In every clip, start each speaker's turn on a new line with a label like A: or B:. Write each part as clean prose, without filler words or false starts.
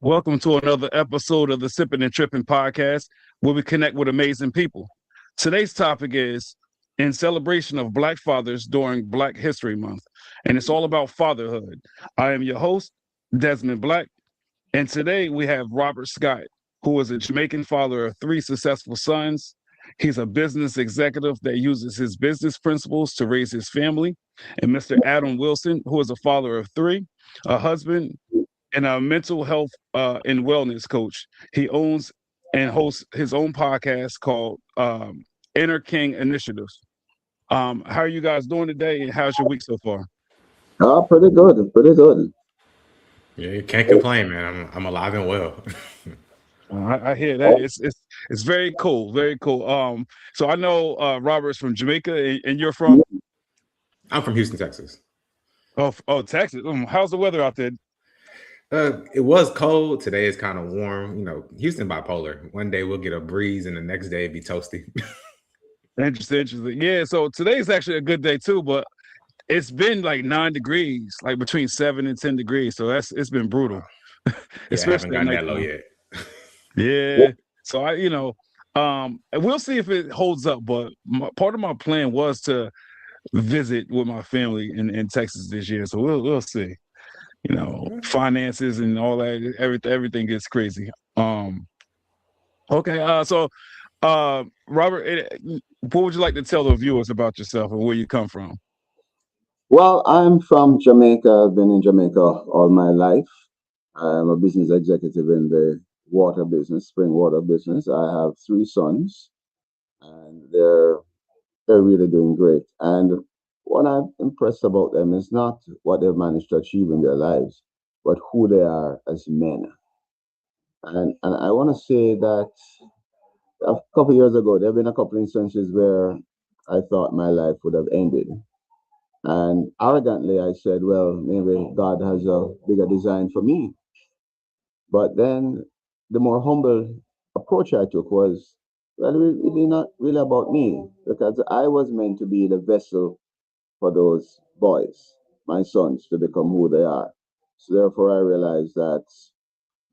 A: Welcome to another episode of the Sipping and Tripping podcast, where we connect with amazing people. Today's topic is in celebration of Black fathers during Black History Month, and it's all about fatherhood. I am your host, Desmond Black, and today we have Robert Scott, who is a Jamaican father of three successful sons. He's a business executive that uses his business principles to raise his family. And Mr. Adam Wilson, who is a father of three, a husband, and a mental health and wellness coach. He owns and hosts his own podcast called Inner King Initiatives. How are you guys doing today, and how's your week so far?
B: Pretty good, pretty good.
C: Yeah, you can't complain, man. I'm alive and well.
A: I hear that. It's very cool, very cool. So I know Robert's from Jamaica, and you're from
C: I'm from Houston, Texas.
A: Texas. How's the weather out there?
C: It was cold. Today is kind of warm. You know, Houston bipolar. One day we'll get a breeze, and the next day it'd be toasty.
A: Interesting. Yeah. So today's actually a good day too, but it's been like 9 degrees, like between 7 and 10 degrees. So it's been brutal,
C: Yeah, I haven't
A: especially at
C: gotten that low
A: nighttime.
C: yet.
A: Yeah. So and we'll see if it holds up. But part of my plan was to visit with my family in Texas this year. So we'll see. Finances and all that, everything gets crazy. Okay. Robert, what would you like to tell the viewers about yourself and where you come from?
B: Well, I'm from Jamaica. I've been in Jamaica all my life. I'm a business executive in the water business, spring water business. I have three sons, and they're really doing great. And what I'm impressed about them is not what they've managed to achieve in their lives, but who they are as men. And I want to say that a couple of years ago, there have been a couple of instances where I thought my life would have ended. And arrogantly, I said, well, maybe God has a bigger design for me. But then the more humble approach I took was, well, it's really not really about me, because I was meant to be the vessel for those boys, my sons, to become who they are. So therefore, I realized that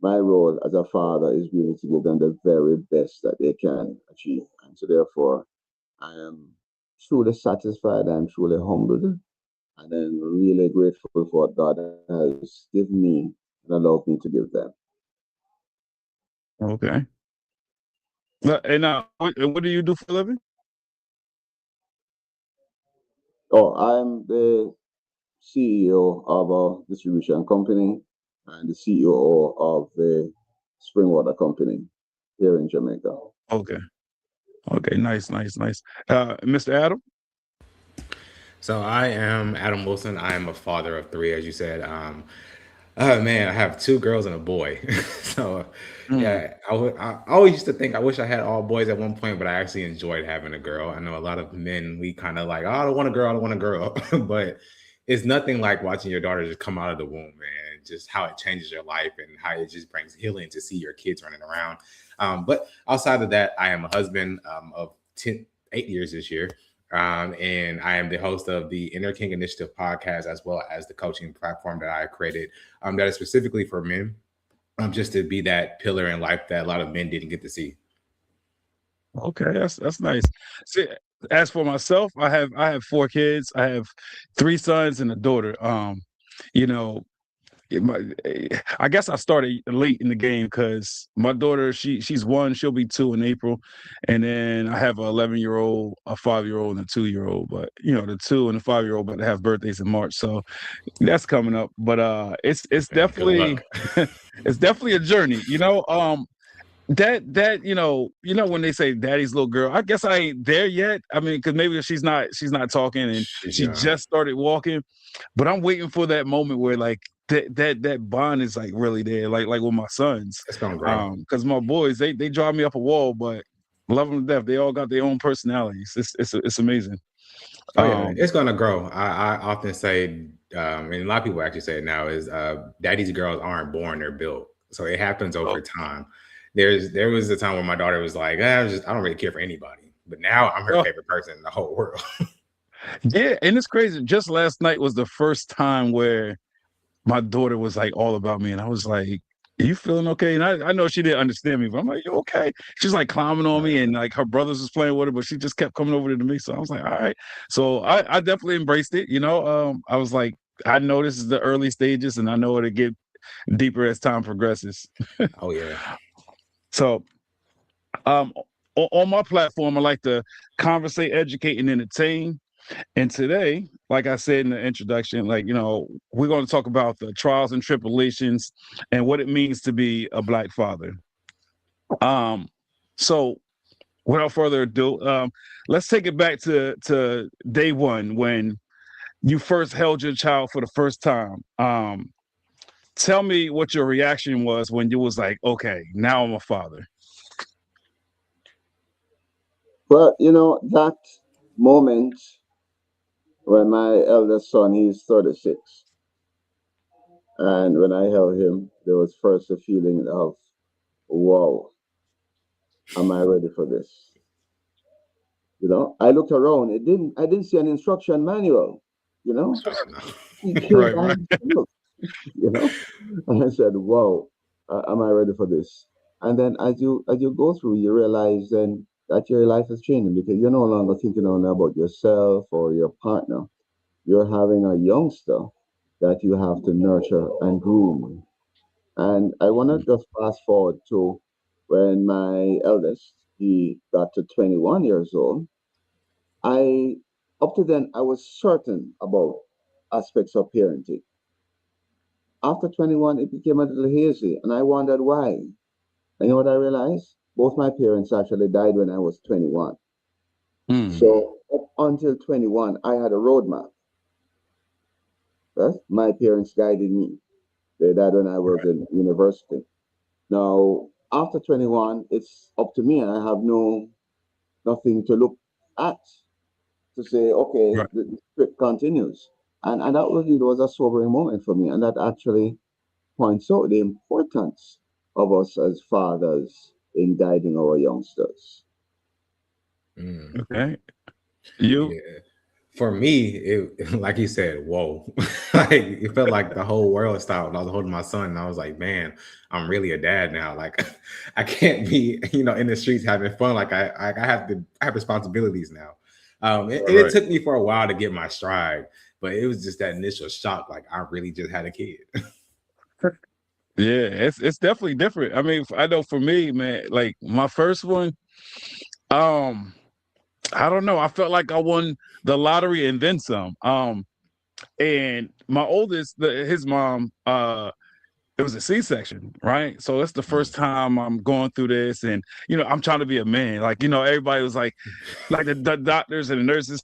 B: my role as a father is really to give them the very best that they can achieve. And so therefore, I am truly satisfied, I'm truly humbled, and I'm really grateful for what God has given me and allowed me to give them.
A: Okay. And what do you do for a living?
B: Oh, I'm the CEO of a distribution company and the CEO of the spring water company here in Jamaica.
A: Okay. Okay. Nice. Mr. Adam?
C: So I am Adam Wilson. I am a father of three, as you said. Oh man, I have two girls and a boy. So
A: Mm,
C: yeah, I always used to think I wish I had all boys at one point, but I actually enjoyed having a girl. I know a lot of men, we kind of like, oh, I don't want a girl, I don't want a girl. But it's nothing like watching your daughter just come out of the womb, man. Just how it changes your life and how it just brings healing to see your kids running around. But outside of that, I am a husband of 8 years this year. And I am the host of the Inner King Initiative podcast, as well as the coaching platform that I created that is specifically for men, just to be that pillar in life that a lot of men didn't get to see.
A: okay, that's nice. See, as for myself, I have four kids. I have three sons and a daughter. You know, I guess I started late in the game because my daughter, she's one, she'll be two in April, and then I have an 11-year-old, a 5-year-old, and a 2-year-old. But the 2 and the 5-year-old, but they have birthdays in March, so that's coming up. But it's
C: Man, good
A: definitely
C: luck.
A: it's definitely a journey. That when they say daddy's little girl, I guess I ain't there yet. I mean, because maybe if she's not talking and
C: She's
A: she
C: young.
A: just started walking, but I'm waiting for that moment where like that bond is like really there, like with my sons.
C: It's gonna grow.
A: Because my boys, they drive me up a wall, but love them to death. They all got their own personalities. It's amazing.
C: Oh yeah,
A: Um,
C: it's gonna grow. I often say, and a lot of people actually say it now, is daddy's girls aren't born; they're built. So it happens
A: oh,
C: over time. There was a time where my daughter was like, I don't really care for anybody, but now I'm her
A: oh,
C: favorite person in the whole world.
A: yeah, and it's crazy. Just last night was the first time where my daughter was like all about me, and I was like, you feeling okay? And I know she didn't understand me, but I'm like, you okay? She's like climbing on me, and like her brothers was playing with her, but she just kept coming over to me. So I was like, all right. So I definitely embraced it. I was like, I know this is the early stages, and I know it'll get deeper as time progresses.
C: Oh yeah.
A: So um, on my platform, I like to conversate, educate, and entertain. And today, like I said in the introduction, we're going to talk about the trials and tribulations and what it means to be a Black father. So without further ado, let's take it back to day one when you first held your child for the first time. Tell me what your reaction was when you was like, okay, now I'm a father.
B: Well, that moment when my eldest son, he's 36, and when I held him, there was first a feeling of, wow, am I ready for this? I looked around. I didn't see an instruction manual. You know, he came
A: Right,
B: by
A: right.
B: himself. You know, and I said, wow, am I ready for this? And then as you go through, you realize then that your life is changing because you're no longer thinking only about yourself or your partner. You're having a youngster that you have to nurture and groom. And I want to just fast forward to when my eldest, he got to 21 years old. I Up to then I was certain about aspects of parenting. After 21, it became a little hazy, and I wondered why. And you know what I realized? Both my parents actually died when I was 21.
A: Mm,
B: So up until 21, I had a roadmap. Yes? My parents guided me. They died when I was in university. Now, after 21, it's up to me, and I have nothing to look at to say, okay,
A: right.
B: the script continues. And that was a sobering moment for me. And that actually points out the importance of us as fathers in guiding our youngsters.
C: Mm.
A: Okay. You
C: Yeah. For me, it like you said, whoa. Like it felt like the whole world stopped when I was holding my son. And I was like, man, I'm really a dad now. Like I can't be, in the streets having fun. Like I have responsibilities now. And it
A: right.
C: took me for a while to get my stride, but it was just that initial shock. Like I really just had a kid.
A: Yeah, it's definitely different. I mean, I know for me, man, like my first one, um, I don't know. I felt like I won the lottery and then some. And my oldest, his mom, it was a C-section, right? So it's the first time I'm going through this, and I'm trying to be a man. Like, everybody was like the doctors and the nurses.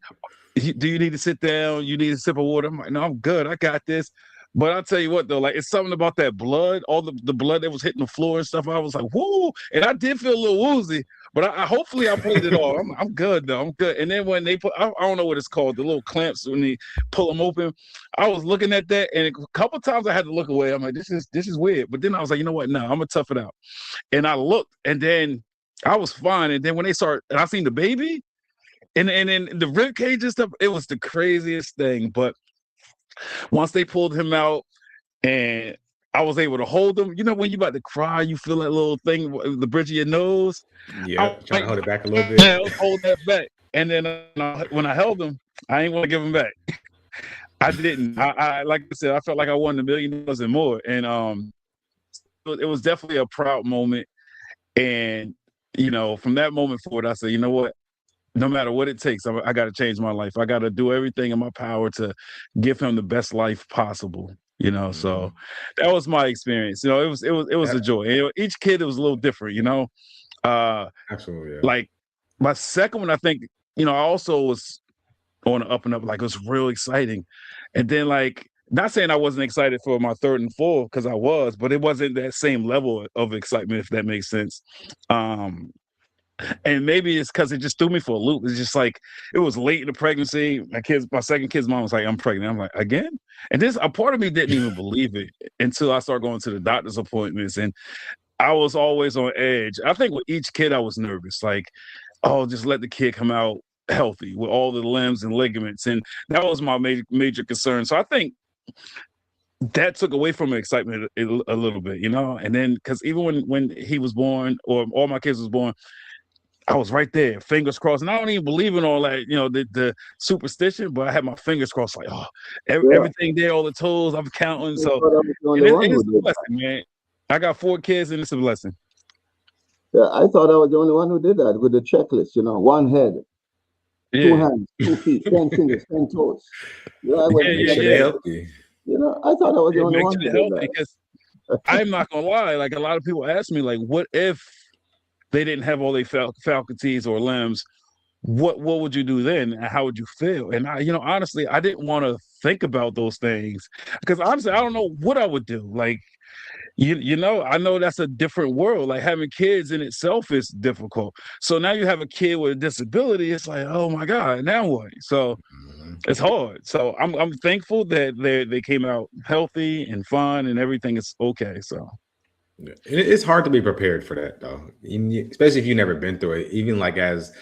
A: Do you need to sit down? You need a sip of water? I'm like, no, I'm good. I got this. But I'll tell you what though, like it's something about that blood, all the blood that was hitting the floor and stuff. I was like, whoo, and I did feel a little woozy, but I hopefully I played it off. I'm good though. I'm good. And then when they put, I don't know what it's called, the little clamps when they pull them open. I was looking at that, and a couple times I had to look away. I'm like, this is weird. But then I was like, you know what? No, I'm gonna tough it out. And I looked, and then I was fine. And then when they start, and I seen the baby. And then the rib cage and stuff, it was the craziest thing. But once they pulled him out and I was able to hold him, when you about to cry, you feel that little thing, the bridge of your nose. I was
C: Yep, trying to
A: like,
C: hold it back a little
A: yeah, I
C: bit.
A: was holding that back. And then when I held him, I ain't want to give him back. I didn't. I like I said, I felt like I won $1 million and more. And it was definitely a proud moment. And from that moment forward, I said, you know what? No matter what it takes, I got to change my life. I got to do everything in my power to give him the best life possible. So
C: Mhm.
A: that was my experience. It was a
C: That-
A: joy. Each kid, it was a little different. Uh,
C: Absolutely, yeah.
A: like my second one, I think, I also was on the up and up. Like it was real exciting, and then not saying I wasn't excited for my third and fourth because I was, but it wasn't that same level of excitement, if that makes sense. Um, and maybe it's because it just threw me for a loop. It's just like it was late in the pregnancy. My second kid's mom was like, "I'm pregnant." I'm like, "Again?" And this a part of me didn't even believe it until I started going to the doctor's appointments, and I was always on edge. I think with each kid, I was nervous. Like, oh, just let the kid come out healthy with all the limbs and ligaments, and that was my major concern. So I think that took away from the excitement a little bit, you know. And then because even when he was born, or all my kids was born, I was right there, fingers crossed. And I don't even believe in all that, you know, the superstition, but I had my fingers crossed, like, oh,
B: Yeah.
A: everything there, all the toes, I'm counting.
B: I
A: So,
B: thought I was the
A: and
B: only one who
A: it's a
B: did
A: blessing, man. I got 4 kids, and it's a blessing.
B: that. Yeah, I thought I was the only one who did that with the checklist, one head, two
A: Yeah,
B: hands, 2 feet, 10 fingers, 10 toes. I went
A: yeah,
B: through
A: yeah,
C: Make
B: that
C: sure they're
A: yeah.
B: checklist.
C: healthy.
B: I thought I was the
A: It
B: only
A: makes
B: one
A: you
B: who did
A: healthy
B: that.
A: because I'm not gonna lie. Like a lot of people ask me, like, what if they didn't have all their faculties or limbs? What would you do then, and how would you feel? And I, honestly, I didn't want to think about those things because honestly, I don't know what I would do. Like, I know that's a different world. Like having kids in itself is difficult. So now you have a kid with a disability. It's like, oh my God, now what? So
C: Mhm.
A: it's hard. So I'm thankful that they came out healthy and fun and everything is okay. So
C: Yeah. It's hard to be prepared for that, though, especially if you've never been through it. Even like as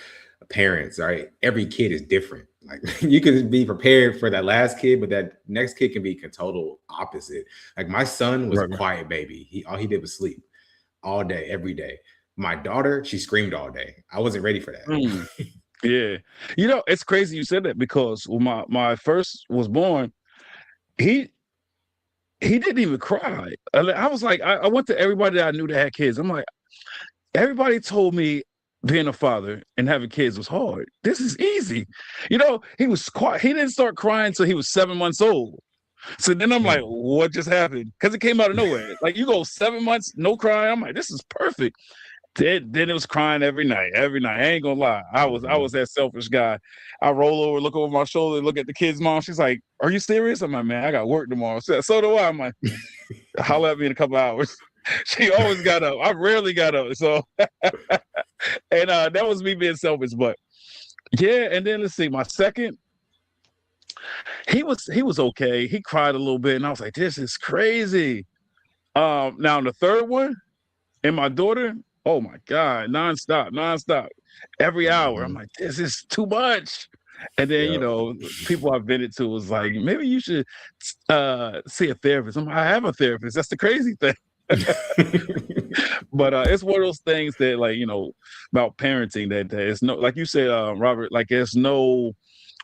C: parents, right? Every kid is different. Like you could be prepared for that last kid, but that next kid can be total opposite. Like my son was a
A: right, right.
C: quiet baby. All he did was sleep all day, every day. My daughter, she screamed all day. I wasn't ready for
A: Mm,
C: that.
A: yeah. It's crazy you said that because when my first was born, he he didn't even cry. I was like, I went to everybody that I knew that had kids. I'm like, everybody told me being a father and having kids was hard. This is easy. He was quiet. He didn't start crying until he was 7 months old. So then I'm like, what just happened? Because it came out of nowhere. Like you go 7 months, no crying. I'm like, this is perfect. Then it was crying every night, every night. I ain't gonna lie. I was that selfish guy. I roll over, look over my shoulder, look at the kid's mom. She's like, are you serious? I'm like, man, I got work tomorrow. So do I. I'm like, holler at me in a couple hours. She always got up. I rarely got up. So and that was me being selfish. But yeah, and then let's see, my second, he was okay. He cried a little bit, and I was like, this is crazy. Now the third one, and my daughter, oh my God, nonstop, every hour. I'm
C: Mhm.
A: like, this is too much. And then,
C: Yep.
A: people I've vented to was like, maybe you should see a therapist. I have a therapist. That's the crazy thing. But it's one of those things that, like, about parenting that it's no, like you said, Robert, like there's no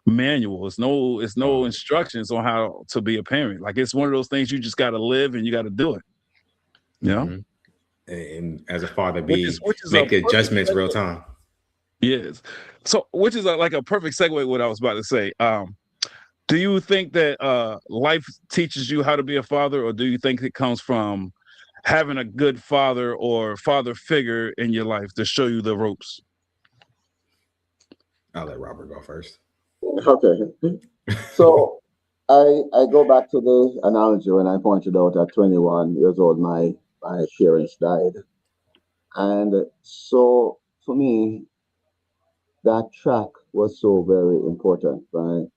A: manual, it's no
C: Um,
A: instructions on how to be a parent. Like it's one of those things you just got to live and you got to do it. You know,
C: mhm. And as a father,
A: which is
C: be
A: which is a
C: make the
A: perfect
C: adjustments real
A: segue.
C: time.
A: Yes. So, which is like a perfect segue what I was about to say. Do you think that life teaches you how to be a father, or do you think it comes from having a good father or father figure in your life to show you the ropes?
C: I'll let Robert go first.
B: Okay. So I go back to the analogy when I pointed out at 21 years old, my parents died. And so for me, that track was so very important, right?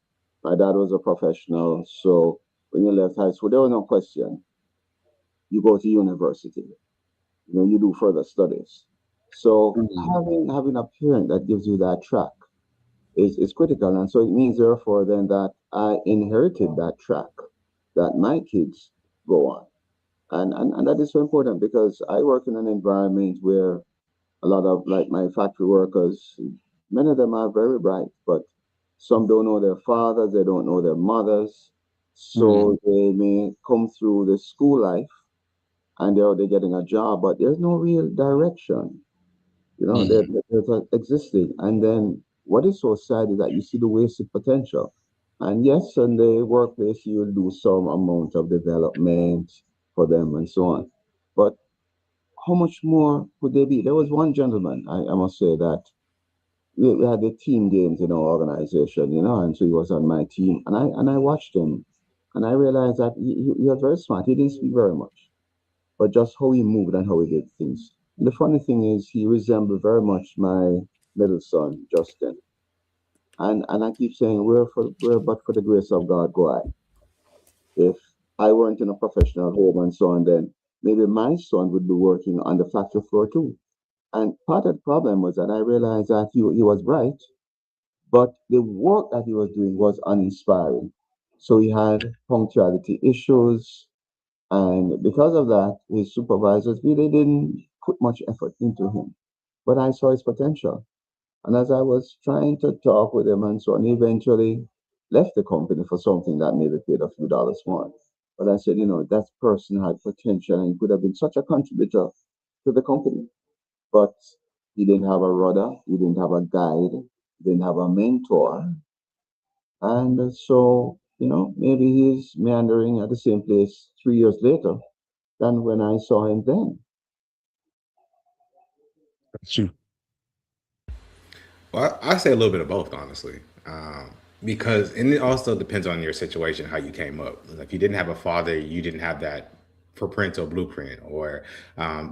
B: My dad was a professional. So when you left high school, there was no question. You go to university, you do further studies. So
A: Mhm.
B: having a parent that gives you that track is critical. And so it means therefore then that I inherited that track that my kids go on. And that is so important because I work in an environment where a lot of like my factory workers, many of them are very bright, but some don't know their fathers, they don't know their mothers.
A: Mhm.
B: So they may come through the school life and they're getting a job, but there's no real direction.
A: Mhm.
B: There's existing. And then what is so sad is that you see the wasted potential. And yes, in the workplace, you'll do some amount of development for them and so on. But how much more could they be? There was one gentleman, I must say that we had the team games in our organization, and so he was on my team. And I watched him and I realized that he was very smart. He didn't speak very much, but just how he moved and how he did things. And the funny thing is, he resembled very much my middle son, Justin. And I keep saying, where but for the grace of God go I. If I weren't in a professional home and so on, then maybe my son would be working on the factory floor too. And part of the problem was that I realized that he was bright, but the work that he was doing was uninspiring. So he had punctuality issues. And because of that, his supervisors really didn't put much effort into him. But I saw his potential. And as I was trying to talk with him and so on, he eventually left the company for something that maybe paid a few dollars more. But I said, that person had potential and could have been such a contributor to the company. But he didn't have a rudder, he didn't have a guide, he didn't have a mentor. And so, maybe he's meandering at the same place 3 years later than when I saw him then.
A: That's you.
C: Well, I say a little bit of both, honestly, because and it also depends on your situation, how you came up. If you didn't have a father, you didn't have that parental blueprint, or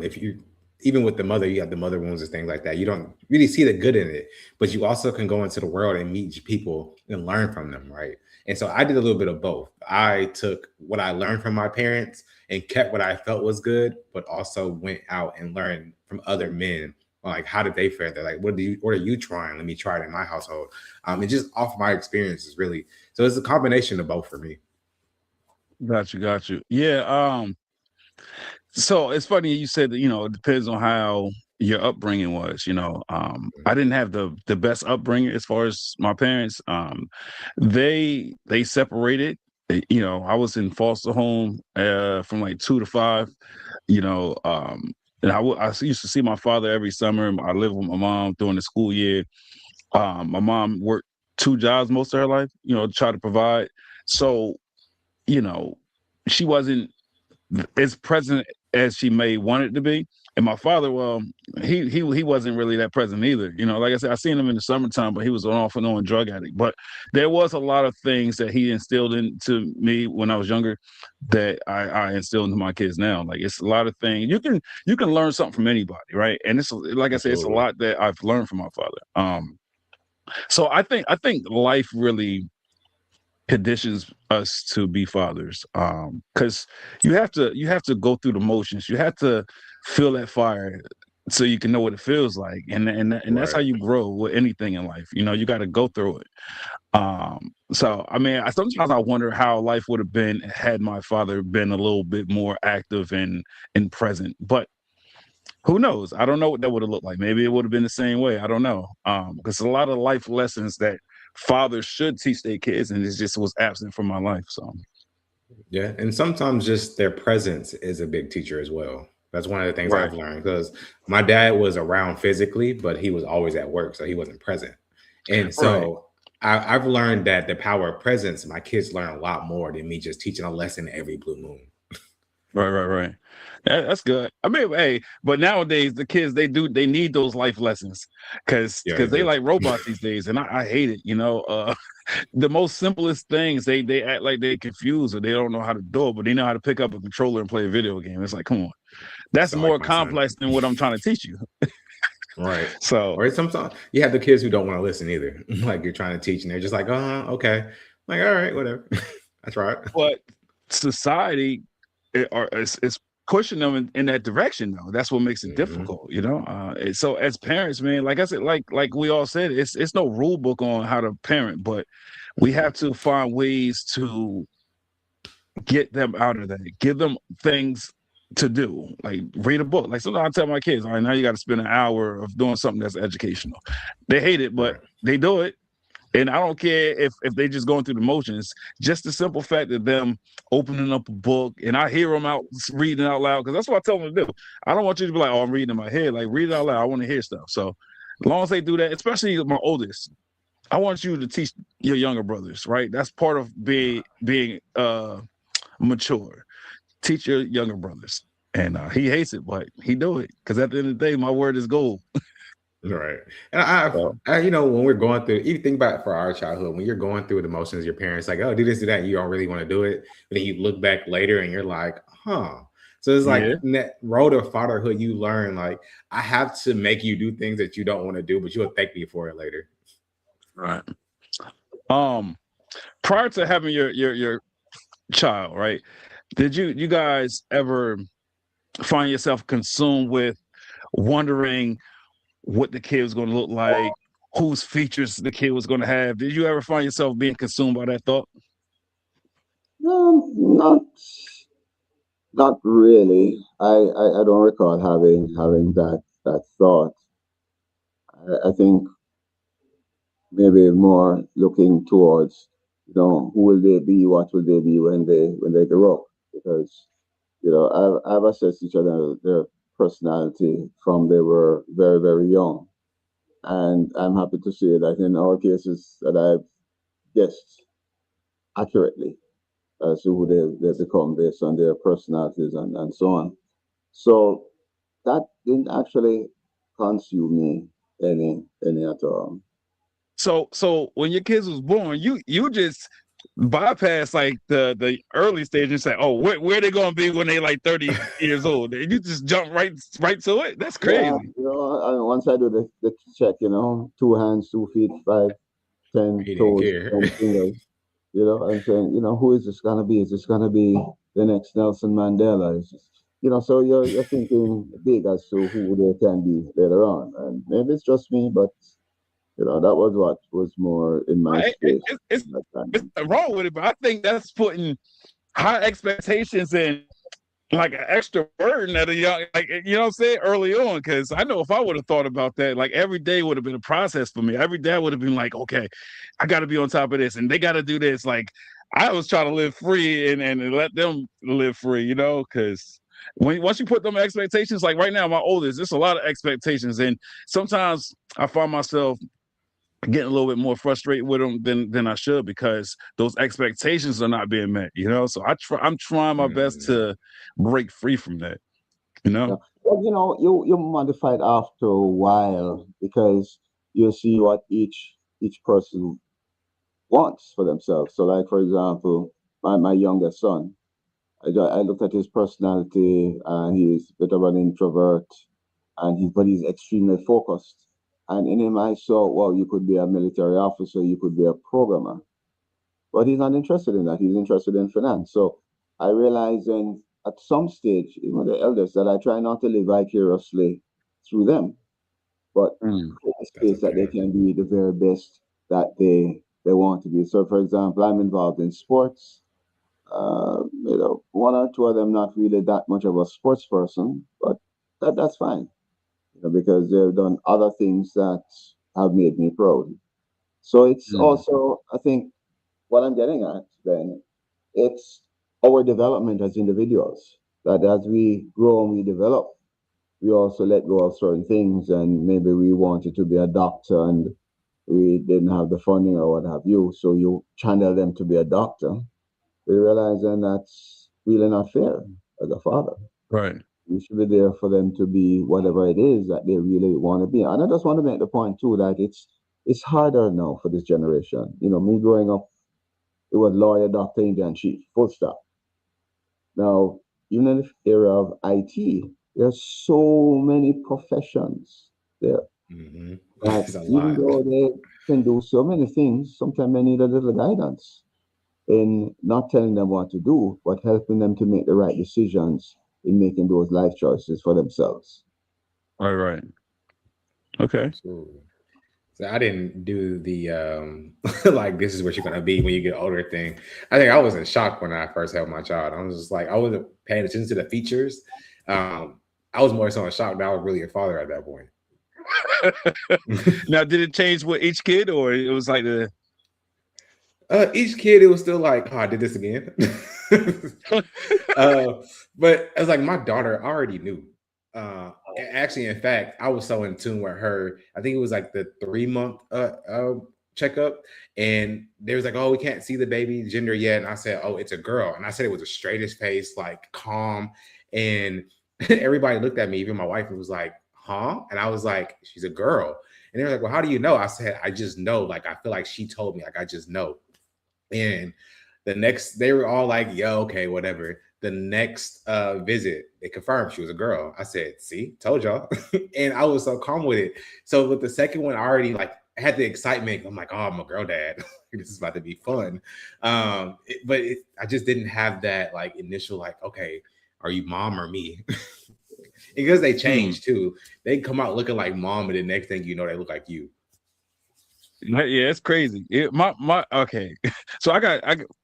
C: if you even with the mother, you have the mother wounds and things like that. You don't really see the good in it, but you also can go into the world and meet people and learn from them, right? And so I did a little bit of both. I took what I learned from my parents and kept what I felt was good, but also went out and learned from other men, like how did they fare there, like what are you trying, let me try it in my household, and just off my experiences really. So it's a combination of both for me.
A: Got you. Yeah. So it's funny you said that, it depends on how your upbringing was. I didn't have the best upbringing as far as my parents. They separated. I was in foster home from like 2 to 5. You know, and I used to see my father every summer. I lived with my mom during the school year. My mom worked 2 jobs most of her life, to try to provide. So, you know, she wasn't as present as she may want it to be. And my father, well, he wasn't really that present either. Like I said, I seen him in the summertime, but he was an off and on drug addict. But there was a lot of things that he instilled into me when I was younger that I instill into my kids now. Like it's a lot of things you can learn something from anybody, right? And it's like I said, it's a
C: Absolutely.
A: lot that I've learned from my father. So I think life really conditions us to be fathers, because you have to go through the motions, you have to feel that fire so you can know what it feels like, and that's how
C: Right.
A: you grow with anything in life. You got to go through it. So I mean, sometimes I wonder how life would have been had my father been a little bit more active and present, but who knows? I don't know what that would have looked like. Maybe it would have been the same way. I don't know. Because a lot of life lessons that fathers should teach their kids, and it just was absent from my life. So
C: Yeah, and sometimes just their presence is a big teacher as well. That's one of the things
A: right,
C: I've learned, because my dad was around physically, but he was always at work, so he wasn't present. And
A: right,
C: so I've learned that the power of presence, my kids learn a lot more than me just teaching a lesson every blue moon.
A: right. That's good. I mean, hey, but nowadays the kids they need those life lessons because
C: Yeah, they
A: they
C: do.
A: like robots these days, and I hate it. The most simplest things they act like they're confused or they don't know how to do it, but they know how to pick up a controller and play a video game. It's like, come on, that's
C: Sound like
A: more
C: my son.
A: complex than what I'm trying to teach you.
C: Right.
A: So,
C: Or sometimes you have the kids who don't want to listen either. Like you're trying to teach and they're just like, okay. Like, all right, whatever. I tried.
A: but society is pushing them in that direction though. That's what makes it
C: Hmm.
A: difficult. So as parents, man, like I said, like we all said, it's no rule book on how to parent, but we have to find ways to get them out of that, give them things to do, like read a book. Like sometimes I tell my kids, all right, now you got to spend an hour of doing something that's educational. They hate it, but
C: Right.
A: they do it. And I don't care if they just going through the motions. Just the simple fact that them opening up a book and I hear them out reading out loud, because that's what I tell them to do. I don't want you to be like, oh, I'm reading in my head. Like read it out loud. I want to hear stuff. So as long as they do that, especially my oldest, I want you to teach your younger brothers, right? That's part of being mature. Teach your younger brothers. And he hates it, but he do it because at the end of the day, my word is gold.
C: Right. And
A: So,
C: when we're going through, even think about it for our childhood, when you're going through the motions, your parents like, oh, do this, do that, and you don't really want to do it. But then you look back later and you're like, huh. So it's like
A: yeah,
C: in that road of fatherhood, you learn like I have to make you do things that you don't want to do, but you'll thank me for it later.
A: right. Um, Prior to having your child, right? Did you guys ever find yourself consumed with wondering what the kid was going to look like, whose features the kid was going to have? Did you ever find yourself being consumed by that thought?
B: No, not really. I don't recall having that thought. I think maybe more looking towards, who will they be, what will they be when they grow up? Because I've assessed each other their personality from they were very very young, and I'm happy to say that in our cases that I've guessed accurately as to who they become based on their personalities and so on. So that didn't actually consume me any at all.
A: So when your kids was born, you just bypass like the early stage and say, oh, where they gonna be when they like 30 years old? And you just jump right to it. That's
B: Yeah,
A: crazy.
B: once I do the check, 2 hands, 2 feet, 5, 10
C: He didn't
B: toes,
C: care.
B: 10 fingers. I'm saying, who is this gonna be? Is this gonna be the next Nelson Mandela? Is this, so you're thinking big as to who they can be later on, and maybe it's just me, but that was what was more in my space
A: It's
B: at that
A: it's
B: time.
A: nothing wrong with it, but I think that's putting high expectations and like an extra burden at a young, like, you know what I'm saying, early on. Because I know if I would have thought about that, like every day would have been a process for me. Every day would have been like, okay, I got to be on top of this, and they got to do this. Like I was trying to live free and let them live free, because once you put them expectations, like right now, my oldest, there's a lot of expectations, and sometimes I find myself getting a little bit more frustrated with them than I should because those expectations are not being met. So I'm trying my best
C: Mm,
A: to break free from that, you
B: Yeah.
A: know?
B: Well, you modify it after a while because you see what each person wants for themselves. So, like for example, my youngest son, I looked at his personality, and he's a bit of an introvert, and but he's extremely focused. And in him, I saw, well, you could be a military officer, you could be a programmer, but he's not interested in that. He's interested in finance. So I realized then at some stage, even the elders, that I try not to live vicariously through them, but
A: Mm.
B: create a
C: that's
B: space that they
C: okay.
B: can be the very best that they want to be. So, for example, I'm involved in sports. One or two of them not really that much of a sports person, but that's fine, because they've done other things that have made me proud. So it's
A: Mm.
B: also, I think, what I'm getting at then, it's our development as individuals. That as we grow and we develop, we also let go of certain things, and maybe we wanted to be a doctor and we didn't have the funding or what have you, so you channel them to be a doctor. We realize then that's really not fair as a father.
A: Right.
B: You should be there for them to be whatever it is that they really want to be. And I just want to make the point too that it's harder now for this generation. Me growing up, it was lawyer, doctor, Indian chief, full stop. Now, even in the area of IT, there's so many professions there
C: Hmm.
B: that
C: It's a
B: even
C: lot.
B: though they can do so many things, sometimes they need a little guidance in not telling them what to do, but helping them to make the right decisions in making those life choices for themselves.
A: Right. Okay.
C: Absolutely. So I didn't do the like this is what you're gonna be when you get older thing. I think I was in shock when I first had my child. I was just like I wasn't paying attention to the features. Um, I was more so in shock that I was really a father at that point.
A: Now, did it change with each kid, or it was like the?
C: Each kid, it was still like, oh, I did this again. uh, but it's like my daughter already knew. Actually, in fact, I was so in tune with her. I think it was like the 3 month checkup, and they was like, "Oh, we can't see the baby gender yet." And I said, "Oh, it's a girl." And I said it was the straightest face, like calm, and everybody looked at me. Even my wife was like, "Huh?" And I was like, "She's a girl." And they were like, "Well, how do you know?" I said, "I just know. Like, I feel like she told me. Like, I just know." And the next, they were all like, "Yo, okay, whatever." The next visit, they confirmed she was a girl. I said, "See, told y'all," and I was so calm with it. So with the second one, I already like had the excitement. I'm like, "Oh, I'm a girl dad. This is about to be fun." I just didn't have that like initial like, "Okay, are you mom or me?" Because they
A: Hmm.
C: change too. They come out looking like mom, and the next thing you know, they look like you.
A: Yeah, it's crazy. My okay. So I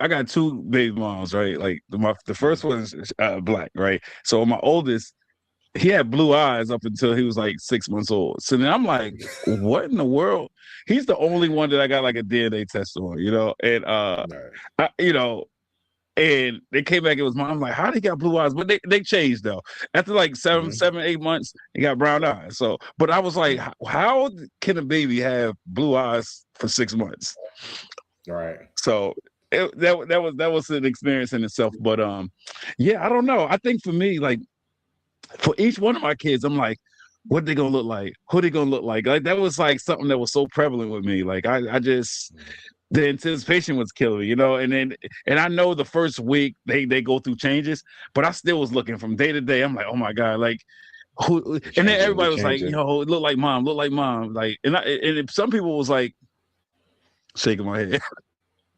A: got two baby moms, right? Like the first one is black, right? So my oldest, he had blue eyes up until he was like 6 months old. So then I'm like, what in the world? He's the only one that I got like a DNA test on, and
C: Right.
A: and they came back. It was mom. I'm like, how they got blue eyes? But they changed though. After like
C: Mhm.
A: 8 months, he got brown eyes. So, but I was like, how can a baby have blue eyes for 6 months?
C: Right.
A: So that was an experience in itself. But yeah, I don't know. I think for me, like for each one of my kids, I'm like, what they gonna look like? Who they gonna look like? Like that was like something that was so prevalent with me. Like I just the anticipation was killing me, and I know the first week they go through changes, but I still was looking from day to day. I'm like, oh my god, like who? And then everybody was like, yo, it look like mom, like, and some people was like shaking my head.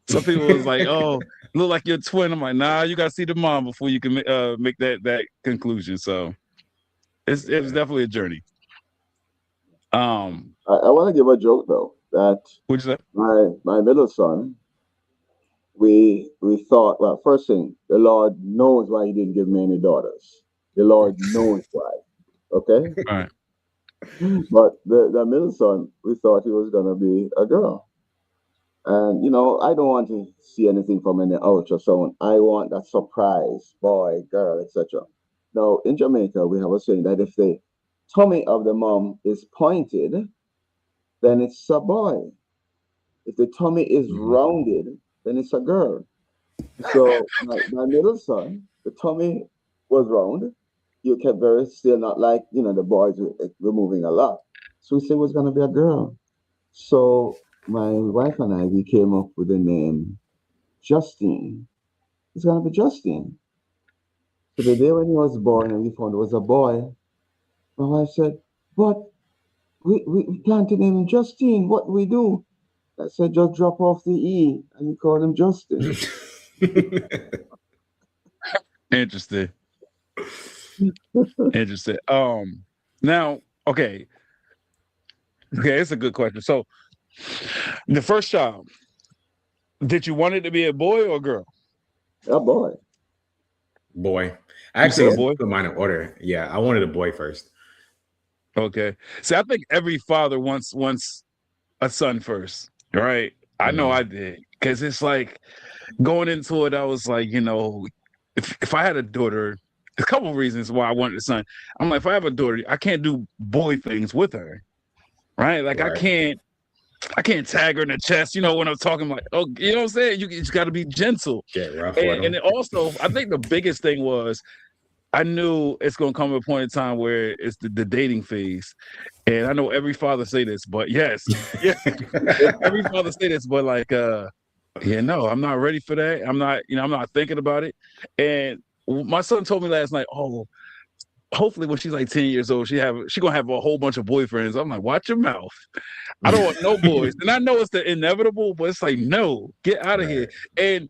A: Some people was like, oh, look like your twin. I'm like, nah, you gotta see the mom before you can make that conclusion. So it was definitely a journey.
B: I want to give a joke though that
A: What'd you say?
B: my middle son, we thought, well, first thing, the Lord knows why He didn't give me any daughters. The Lord knows why. Okay,
A: All right.
B: but the middle son, we thought he was gonna be a girl. And I don't want to see anything from any ultrasound. I want that surprise, boy, girl, etc. Now, in Jamaica, we have a saying that if the tummy of the mom is pointed, then it's a boy. If the tummy is
C: Mhm.
B: rounded, then it's a girl. So my middle son, the tummy was round. You kept very still, not like the boys were moving a lot. So we said it was gonna be a girl. So my wife and I, we came up with the name Justine. It's gonna be Justine. So the day when he was born and we found it was a boy, my wife said, "But we planned to name him Justine. What do we do?" I said, "Just drop off the E and you call him Justin."
A: Interesting. Interesting. Now, okay, it's a good question. So, the first child, did you want it to be a boy or a girl?
B: A boy.
C: Boy. I
A: You said a
C: actually
A: boy.
C: put mine in order. Yeah, I wanted a boy first.
A: Okay. See, I think every father wants a son first, right? I know I
C: Mhm.
A: did because it's like going into it. I was like, if I had a daughter, a couple of reasons why I wanted a son. I'm like, if I have a daughter, I can't do boy things with her, right? Like
C: Right.
A: I can't tag her in the chest. When I'm talking like, oh, you know what I'm saying? You just got to be gentle.
C: Get rough with
A: And
C: them.
A: then also, I think the biggest thing was I knew it's going to come a point in time where it's the dating phase. And I know every father say this, but yes, yeah, every father say this, but like, yeah, no, I'm not ready for that. I'm not thinking about it. And my son told me last night, oh, hopefully when she's like 10 years old, she gonna have a whole bunch of boyfriends. I'm like, watch your mouth. I don't want no boys. And I know it's the inevitable, but it's like, no, get out of here.
C: Right.
A: And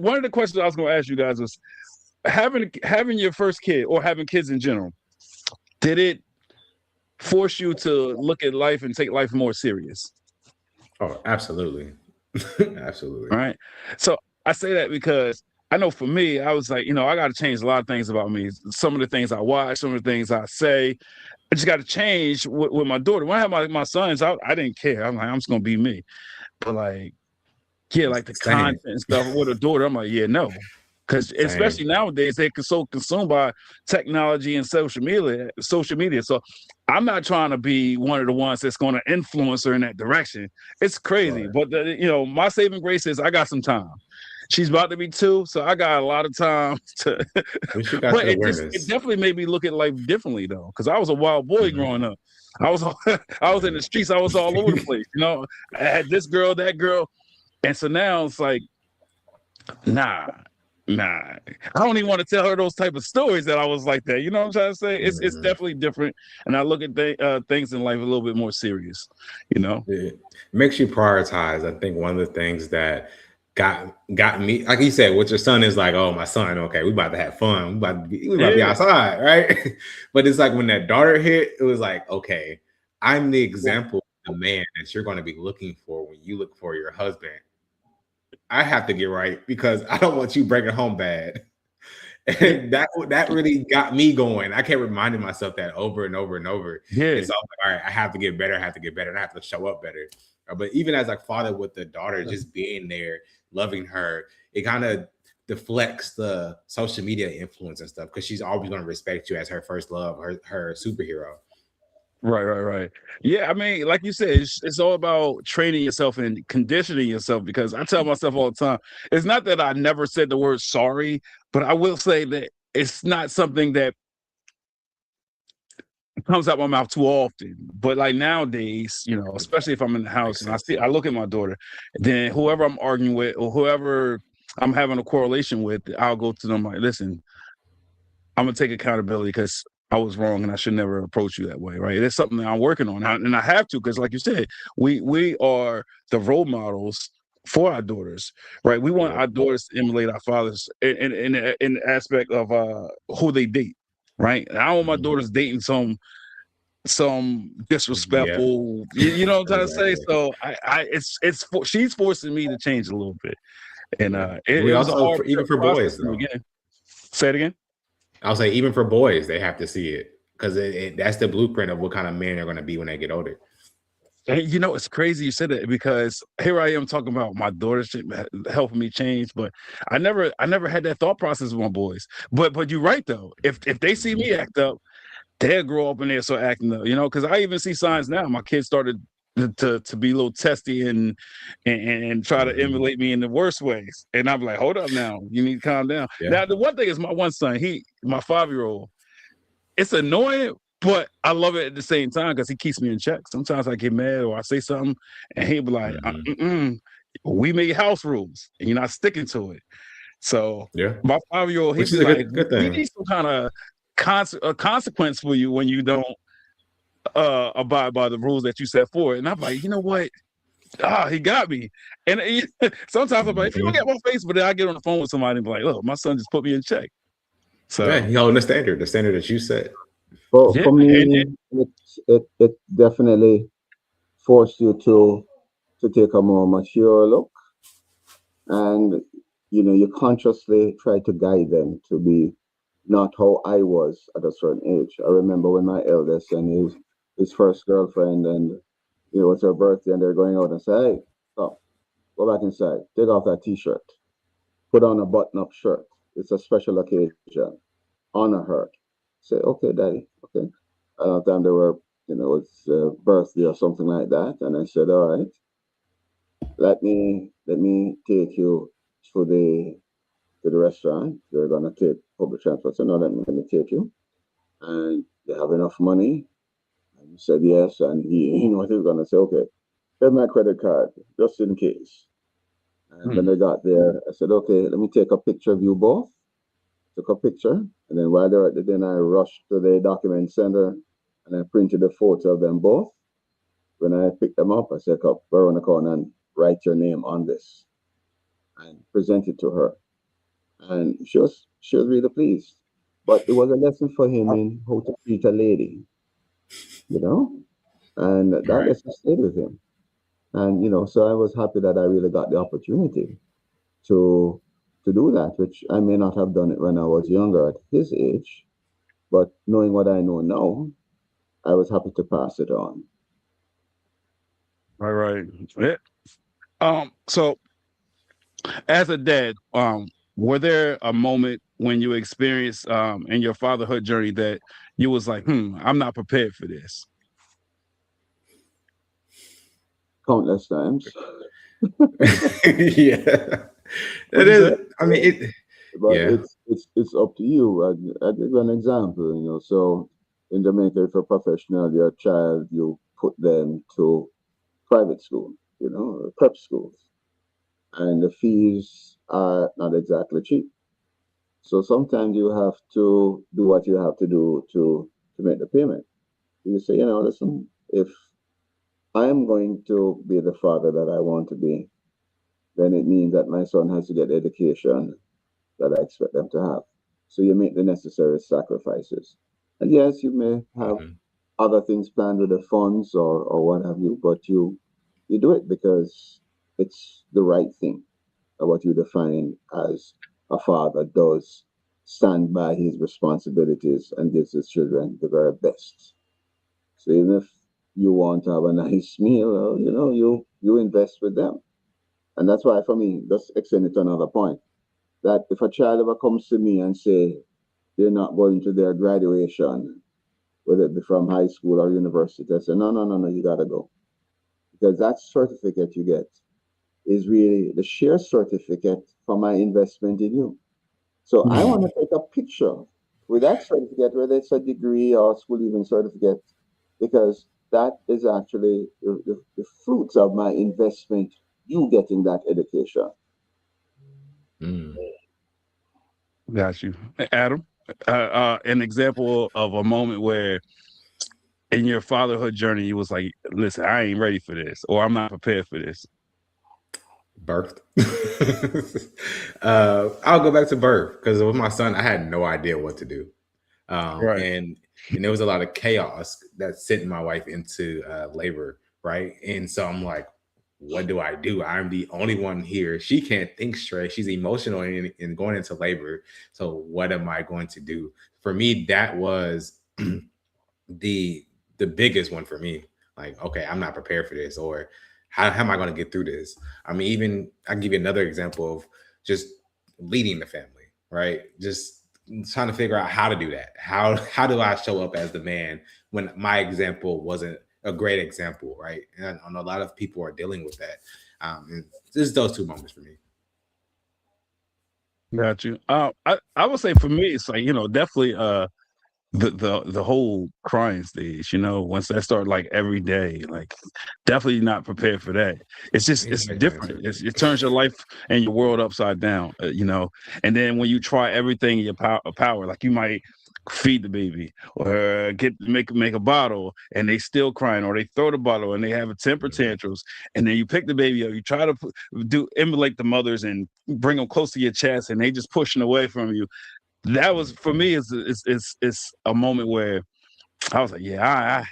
A: one of the questions I was gonna ask you guys was having your first kid or having kids in general, did it force you to look at life and take life more serious?
C: Oh, absolutely. Absolutely.
A: All right. So I say that because I know for me, I was like, I got to change a lot of things about me. Some of the things I watch, some of the things I say, I just got to change with my daughter. When I had my sons, I didn't care. I'm like, I'm just gonna be me. But like, yeah, like the
C: Same.
A: content and stuff with a daughter, I'm like, yeah, no. Because
C: Same.
A: especially nowadays, they're so consumed by technology and social media. Social media. So I'm not trying to be one of the ones that's going to influence her in that direction. It's crazy,
C: Right.
A: but my saving grace is I got some time. She's about to be 2, so I got a lot of time to.
C: At least you got
A: But
C: the
A: it
C: awareness.
A: definitely made me look at life differently though, because I was a wild boy
C: Mhm.
A: growing up. I was I was in the streets. I was all over the place. I had this girl, that girl, and so now it's like, nah. I don't even want to tell her those type of stories that I was like that. You know what I'm trying to say? It's
C: Mhm.
A: definitely different, and I look at things in life a little bit more serious.
C: It makes you prioritize. I think one of the things that got me, like you said, with your son is like, oh, my son, okay, we about to have fun. We about to be
A: Yeah,
C: outside, right? But it's like when that daughter hit, it was like, okay, I'm the example the man that you're going to be looking for when you look for your husband, I have to get right because I don't want you breaking home bad. And that really got me going. I kept reminding myself that over and over and over.
A: Yeah.
C: And so I was like, all right, I have to get better. I have to get better. And I have to show up better. But even as a father with the daughter, just being there, loving her, it kind of deflects the social media influence and stuff because she's always going to respect you as her first love, her superhero.
A: Right. Yeah, I mean, like you said, it's all about training yourself and conditioning yourself because I tell myself all the time, it's not that I never said the word sorry, but I will say that it's not something that comes out my mouth too often. But like nowadays, you know, especially if I'm in the house and I look at my daughter, then whoever I'm arguing with or whoever I'm having a correlation with, I'll go to them like, listen, I'm gonna take accountability because I was wrong and I should never approach you that way, right? It's something that I'm working on, and I have to because, like you said, we are the role models for our daughters, right? We want our daughters to emulate our fathers in the aspect of who they date, right? And I don't want my daughters dating some disrespectful, you know what I'm trying to say? So she's forcing me to change a little bit, and it was a hard
C: even for boys though.
A: Again. Say it again.
C: I'll say even for boys, they have to see it because that's the blueprint of what kind of men they're going to be when they get older.
A: And you know, it's crazy you said that because here I am talking about my daughter helping me change, but I never had that thought process with my boys. But you're right though. If they see me act up, they'll grow up and they'll start acting up. You know, because I even see signs now. My kids started to be a little testy and try to emulate me in the worst ways. And I'm like, hold up now, you need to calm down. Yeah. Now the one thing is my one son, my 5-year-old, it's annoying, but I love it at the same time because he keeps me in check. Sometimes I get mad or I say something and he'll be like, we made house rules and you're not sticking to it. So my 5-year-old, he's like, good thing. We need some kind of consequence for you when you don't abide by the rules that you set forward. And I'm like, you know what? He got me. And sometimes I'm like, if you look at my face, but then I get on the phone with somebody and be like, look, my son just put me in check. So
C: yeah, he holding the standard that you set.
B: Well, for me, it definitely forced you to take a more mature look, and you consciously try to guide them to be not how I was at a certain age. I remember when my eldest and his first girlfriend, and it's her birthday, and they're going out and say, "Hey, stop, go back inside, take off that T-shirt, put on a button-up shirt. It's a special occasion. Honor her." Say, "Okay, Daddy, okay." Another time they were, it's birthday or something like that, and I said, "All right, let me take you to the restaurant. They're gonna take public transport. So no, let me take you. And you have enough money?" And he said yes, and he what he was gonna say, "Okay, here's my credit card, just in case." And when they got there, I said, "Okay, let me take a picture of you both." Took a picture, and then while they're at the dinner, I rushed to the document center and I printed a photo of them both. When I picked them up, I said, "Go around the corner and write your name on this," and present it to her. And she was really pleased. But it was a lesson for him in how to treat a lady, and that lesson stayed with him. And so I was happy that I really got the opportunity to do that, which I may not have done it when I was younger at his age, but knowing what I know now, I was happy to pass it on.
A: Right. Yeah. So as a dad, were there a moment when you experienced in your fatherhood journey that you was like, I'm not prepared for this?
B: Countless times.
C: Yeah. It is. I mean,
B: it's up to you. I give you an example. So in Jamaica, if you're professional, your child, you put them to private school, prep schools, and the fees are not exactly cheap. So sometimes you have to do what you have to do to make the payment. You say, listen, if I am going to be the father that I want to be, then it means that my son has to get the education that I expect them to have. So you make the necessary sacrifices. And yes, you may have other things planned with the funds or what have you, but you do it because it's the right thing. What you define as a father does stand by his responsibilities and gives his children the very best. So even if you want to have a nice meal, you invest with them. And that's why for me, just extend it to another point, that if a child ever comes to me and say they're not going to their graduation, whether it be from high school or university, I say, no, no, no, no, you gotta go. Because that certificate you get is really the share certificate for my investment in you. So I want to take a picture with that certificate, whether it's a degree or school even certificate, because that is actually the fruits of my investment, you getting that education.
C: Mm.
A: Got you, Adam. An example of a moment where in your fatherhood journey you was like, listen, I ain't ready for this, or I'm not prepared for this.
C: Birth. I'll go back to birth because with my son, I had no idea what to do,
A: Right.
C: and there was a lot of chaos that sent my wife into labor, right? And so I'm like, what do I do? I'm the only one here. She can't think straight. She's emotional in going into labor. So what am I going to do? For me, that was the biggest one for me. Like, okay, I'm not prepared for this, or how am I going to get through this? I mean, even I can give you another example of just leading the family, right? Just trying to figure out how to do that. How do I show up as the man when my example wasn't a great example, right? And a lot of people are dealing with that. And this is those two moments for me.
A: Got you. I would say for me, it's like, definitely the whole crying stage, once that start like every day, like definitely not prepared for that. It's
C: Anybody trying
A: different.
C: to?
A: It turns your life and your world upside down, and then when you try everything in your power, like you might feed the baby or make a bottle and they still crying, or they throw the bottle and they have a temper tantrums, and then you pick the baby up, you try to do emulate the mothers and bring them close to your chest, and they just pushing away from you. That was for me is a moment where I was like, yeah,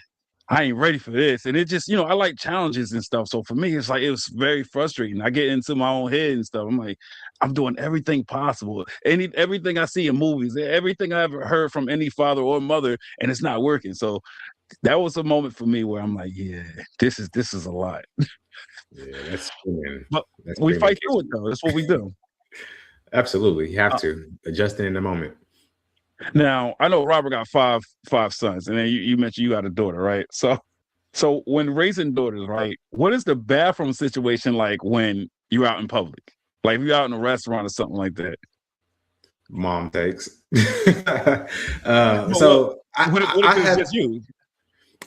A: I ain't ready for this. And it just, I like challenges and stuff. So for me, it's like it was very frustrating. I get into my own head and stuff. I'm like, I'm doing everything possible. Everything I see in movies, everything I ever heard from any father or mother, and it's not working. So that was a moment for me where I'm like, yeah, this is a lot.
C: Yeah, that's screaming.
A: But
C: That's
A: we
C: screaming
A: fight through it
C: vacation.
A: though. That's what we do.
C: Absolutely, you have
A: Uh,
C: to adjust in the moment.
A: Now I know Robert got five sons, and then you mentioned you got a daughter, right? So when raising daughters, right, what is the bathroom situation like when you're out in public? Like if you're out in a restaurant or something like that.
C: Mom takes.
A: But
C: So
A: what if it's just you?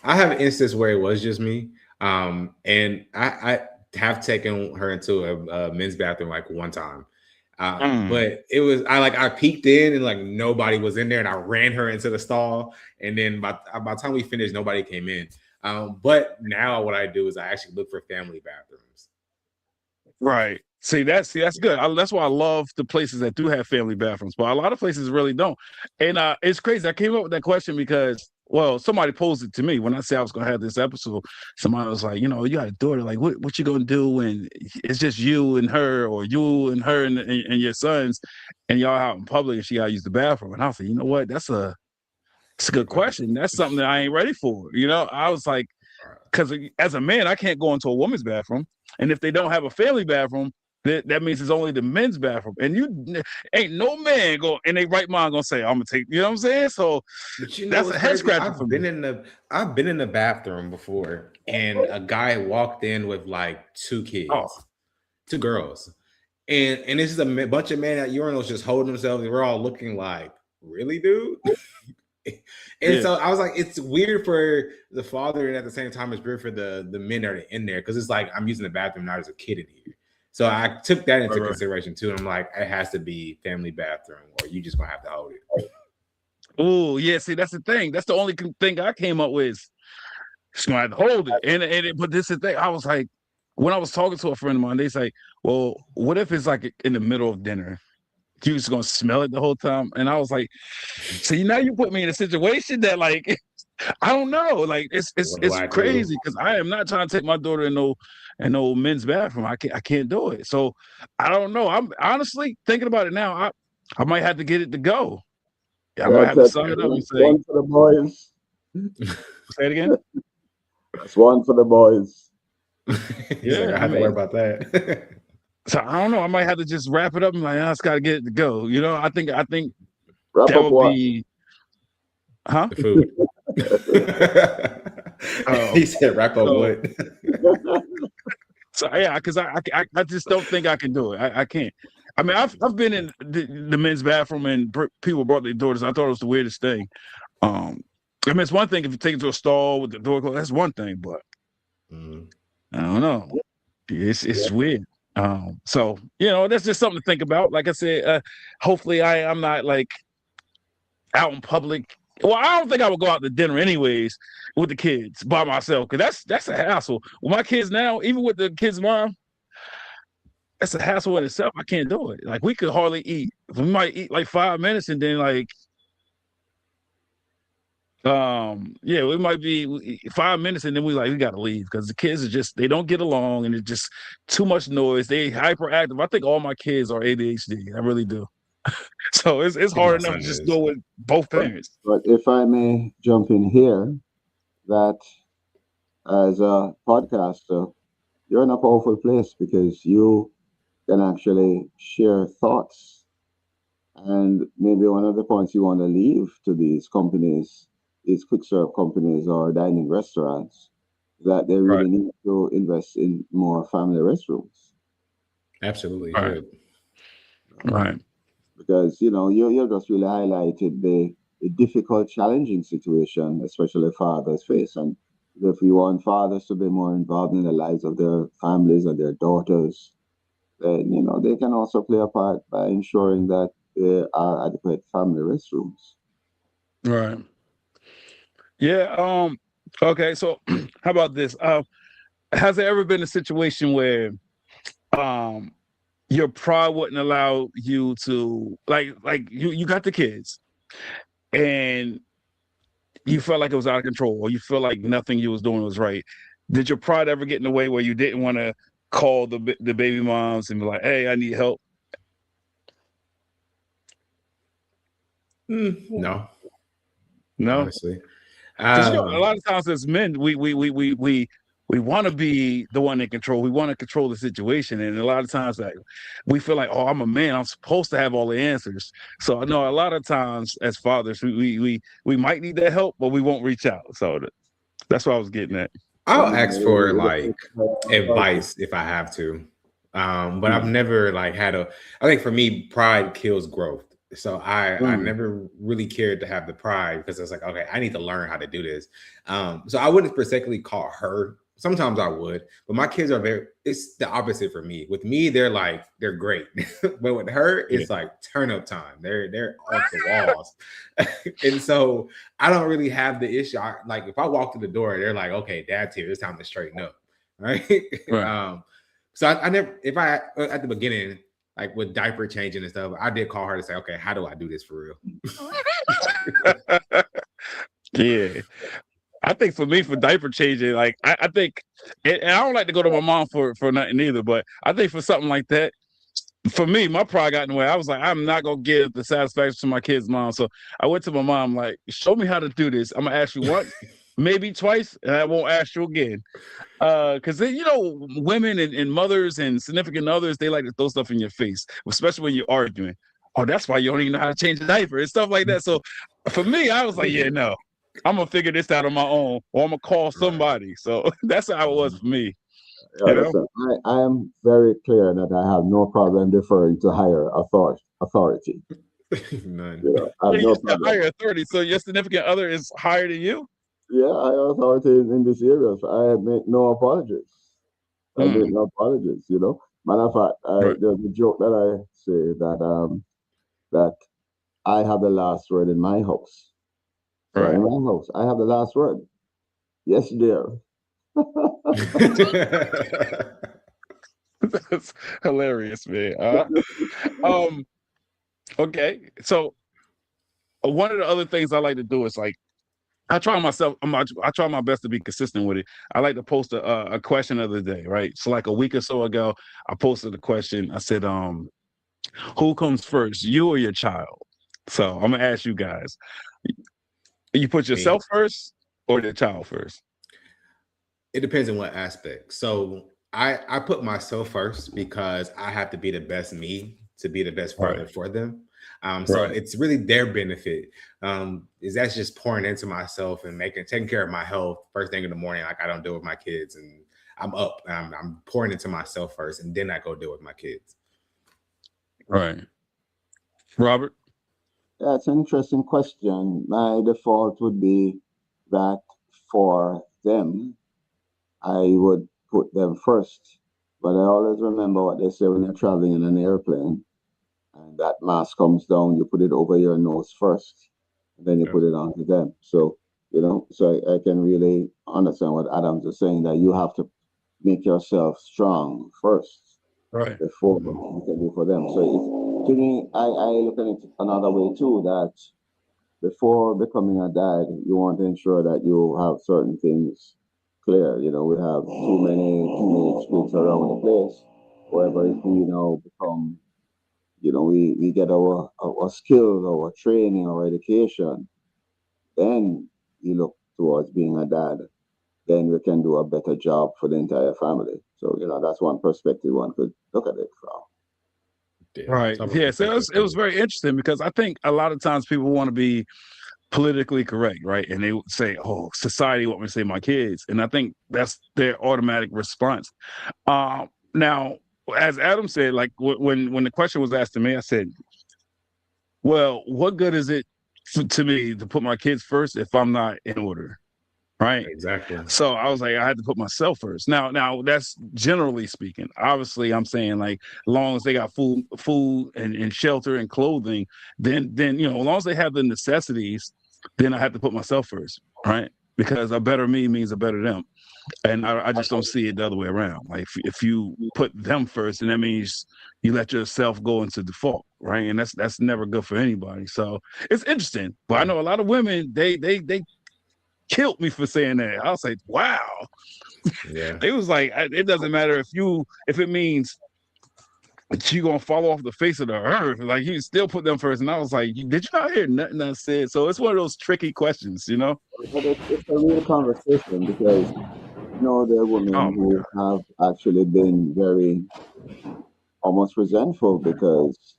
C: I have an instance where it was just me, and I have taken her into a men's bathroom like one time,
A: Mm,
C: but it was I peeked in and like nobody was in there, and I ran her into the stall, and then by the time we finished, nobody came in. But now what I do is I actually look for family bathrooms.
A: right. See, that's good. That's why I love the places that do have family bathrooms, but a lot of places really don't. And it's crazy. I came up with that question because, well, somebody posed it to me when I said I was gonna have this episode. Somebody was like, you got a daughter. Like, what you gonna do when it's just you and her, or you and her and your sons, and y'all out in public, and she gotta use the bathroom? And I was like, you know what? It's a good question. That's something that I ain't ready for. I was like, because as a man, I can't go into a woman's bathroom, and if they don't have a family bathroom, that means it's only the men's bathroom. And you ain't no man go in their right mind gonna say, "I'm gonna take." You know what I'm saying? So
C: But you know
A: that's
C: what's
A: a head
C: crazy?
A: scratcher for me.
C: I've been in the bathroom before, and a guy walked in with like two
A: Oh,
C: kids, two girls, and it's just bunch of men at urinals just holding themselves. And we're all looking like, really, dude? And
A: yeah,
C: so I was like, it's weird for the father, and at the same time, it's weird for the men that are in there because it's like I'm using the bathroom not as a kid in here. So I took that into
A: right.
C: consideration too. And I'm like, it has to be family bathroom, or you just gonna have to hold it.
A: Oh, yeah. See, that's the thing. That's the only thing I came up with. Just gonna have to hold it. But this is the thing. I was like, when I was talking to a friend of mine, they say, "Well, what if it's like in the middle of dinner?" you was gonna smell it the whole time. And I was like, so now you put me in a situation that like I don't know. Like
C: What do
A: it's
C: I do?
A: crazy because I am not trying to take my daughter in no men's bathroom. I can't do it. So I don't know. I'm honestly thinking about it now. I might have to get it to go. Yeah, I might have to sign it up and say,
B: one for the boys.
A: say it again.
B: That's one for the boys.
C: He's like, I have to worry about that.
A: So I don't know. I might have to just wrap it up and like, I just gotta get it to go. You know, I think
B: Wrap
A: that
B: up
A: would
B: what?
A: be, huh?
C: The food. He said, wrap up
A: so,
C: what?
A: So yeah, because I just don't think I can do it. I can't. I mean, I've been in the men's bathroom and people brought their daughters. I thought it was the weirdest thing. I mean, it's one thing if you take it to a stall with the door closed. That's one thing, but I don't know. It's weird. So that's just something to think about. Like I said, hopefully I'm not like out in public. Well, I don't think I would go out to dinner anyways with the kids by myself because that's a hassle. With my kids now, even with the kids' mom, that's a hassle in itself. I can't do it. Like we could hardly eat. We might eat like 5 minutes and then like yeah, we might be 5 minutes and then we gotta leave because the kids are just they don't get along and it's just too much noise. They hyperactive. I think all my kids are ADHD. I really do. So it's
C: My
A: hard enough to
C: son
A: just
C: is.
A: go with both parents.
B: But if I may jump in here, that as a podcaster, you're in a powerful place because you can actually share thoughts. And maybe one of the points you want to leave to these companies, these quick serve companies or dining restaurants, that they
A: Right.
B: really need to invest in more family restrooms.
C: Absolutely
A: Right.
C: should.
A: Right.
B: Because you just really highlighted the difficult, challenging situation, especially fathers face. And if you want fathers to be more involved in the lives of their families and their daughters, then they can also play a part by ensuring that there are adequate family restrooms.
A: Right. Yeah. Okay. So how about this? Has there ever been a situation where um your pride wouldn't allow you to like you got the kids and you felt like it was out of control or you feel like nothing you was doing was right. Did your pride ever get in the way where you didn't want to call the baby moms and be like, hey, I need help?
C: No,
A: No.
C: honestly.
A: Because a lot of times as men, we want to be the one in control. We want to control the situation, and a lot of times, like we feel like, oh, I'm a man. I'm supposed to have all the answers. So I know a lot of times as fathers, we might need that help, but we won't reach out. So that's what I was getting at.
C: I'll ask for like advice if I have to. But I've never like had I think for me, pride kills growth. So I never really cared to have the pride because it's like, okay, I need to learn how to do this. So I wouldn't particularly call her. Sometimes I would, but my kids are it's the opposite for me. With me, they're great. But with her, it's like turn up time. They're off the walls. And so I don't really have the issue. Like if I walk through the door, they're like, okay, dad's here. It's time to straighten up. Right.
A: Right.
C: So I never, if I, at the beginning, like with diaper changing and stuff, I did call her to say, okay, how do I do this for real?
A: Yeah. I think for me, for diaper changing, like I think, and I don't like to go to my mom for nothing either, but I think for something like that, for me, my pride got in the way. I was like, I'm not gonna give the satisfaction to my kid's mom. So I went to my mom, like, show me how to do this. I'm gonna ask you once, maybe twice, and I won't ask you again. Because women and mothers and significant others, they like to throw stuff in your face, especially when you're arguing. Oh, that's why you don't even know how to change a diaper and stuff like that. So for me, I was like, yeah, no, I'm gonna figure this out on my own, or I'm gonna call somebody. So that's how it was for me.
B: Yeah, listen, I am very clear that I have no problem deferring to higher authority.
C: None.
B: I have no problem.
A: Higher authority. So your significant other is higher than you?
B: Yeah, higher authority in this area. So I make no apologies. I make no apologies. Matter of fact, there's a joke that I say that I have the last word in my house. So in my house, I have the last word. Yes, dear.
A: That's hilarious, man. Okay. So one of the other things I like to do is like I try myself. I try my best to be consistent with it. I like to post a question of the day, right? So like a week or so ago, I posted a question. I said, who comes first, you or your child? So I'm gonna ask you guys: you put
C: Me.
A: yourself first or the child first?
C: It depends on what aspect. So I put myself first because I have to be the best me to be the best
A: Right.
C: father for them. So
A: Right.
C: it's really their benefit. Is that's just pouring into myself and taking care of my health first thing in the morning, like I don't do with my kids, and I'm up. I'm pouring into myself first, and then I go deal with my kids.
A: Right. Robert.
B: That's an interesting question. My default would be that for them, I would put them first. But I always remember what they say when you're traveling in an airplane and that mask comes down, you put it over your nose first, and then you
C: Yeah.
B: put it onto them. So, so I can really understand what Adams is saying, that you have to make yourself strong first
A: Right.
B: before you can do for them. So to me, I look at it another way too, that before becoming a dad, you want to ensure that you have certain things clear. We have too many teenage kids around the place. Wherever if we become, we get our skills, our training, our education, then you look towards being a dad. Then we can do a better job for the entire family. So, that's one perspective one could look at it from.
C: Yeah.
A: Right.
C: It's all about
A: Yeah. So
C: perspective
A: it
C: for
A: was
C: me.
A: very interesting because I think a lot of times people want to be politically correct, right? And they would say, "Oh, society want me to say my kids," and I think that's their automatic response. Now, as Adam said, like when the question was asked to me, I said, "Well, what good is it to me to put my kids first if I'm not in order?" Right.
C: Exactly.
A: So I was like, I had to put myself first. Now that's generally speaking. Obviously, I'm saying like, as long as they got food and shelter and clothing, then as long as they have the necessities, then I have to put myself first, right? Because a better me means a better them, and I just don't see it the other way around. Like if you put them first, and that means you let yourself go into default, right? And that's never good for anybody. So it's interesting, but I
C: Yeah.
A: know a lot of women they killed me for saying that. I was like, wow.
C: Yeah.
A: They was like, it doesn't matter if it means that you gonna fall off the face of the earth. Like you still put them first. And I was like, did you not hear nothing I said? So it's one of those tricky questions, you know?
B: But it's a real conversation because, there are
A: Oh
B: women
A: my
B: who
A: God.
B: have actually been very almost resentful because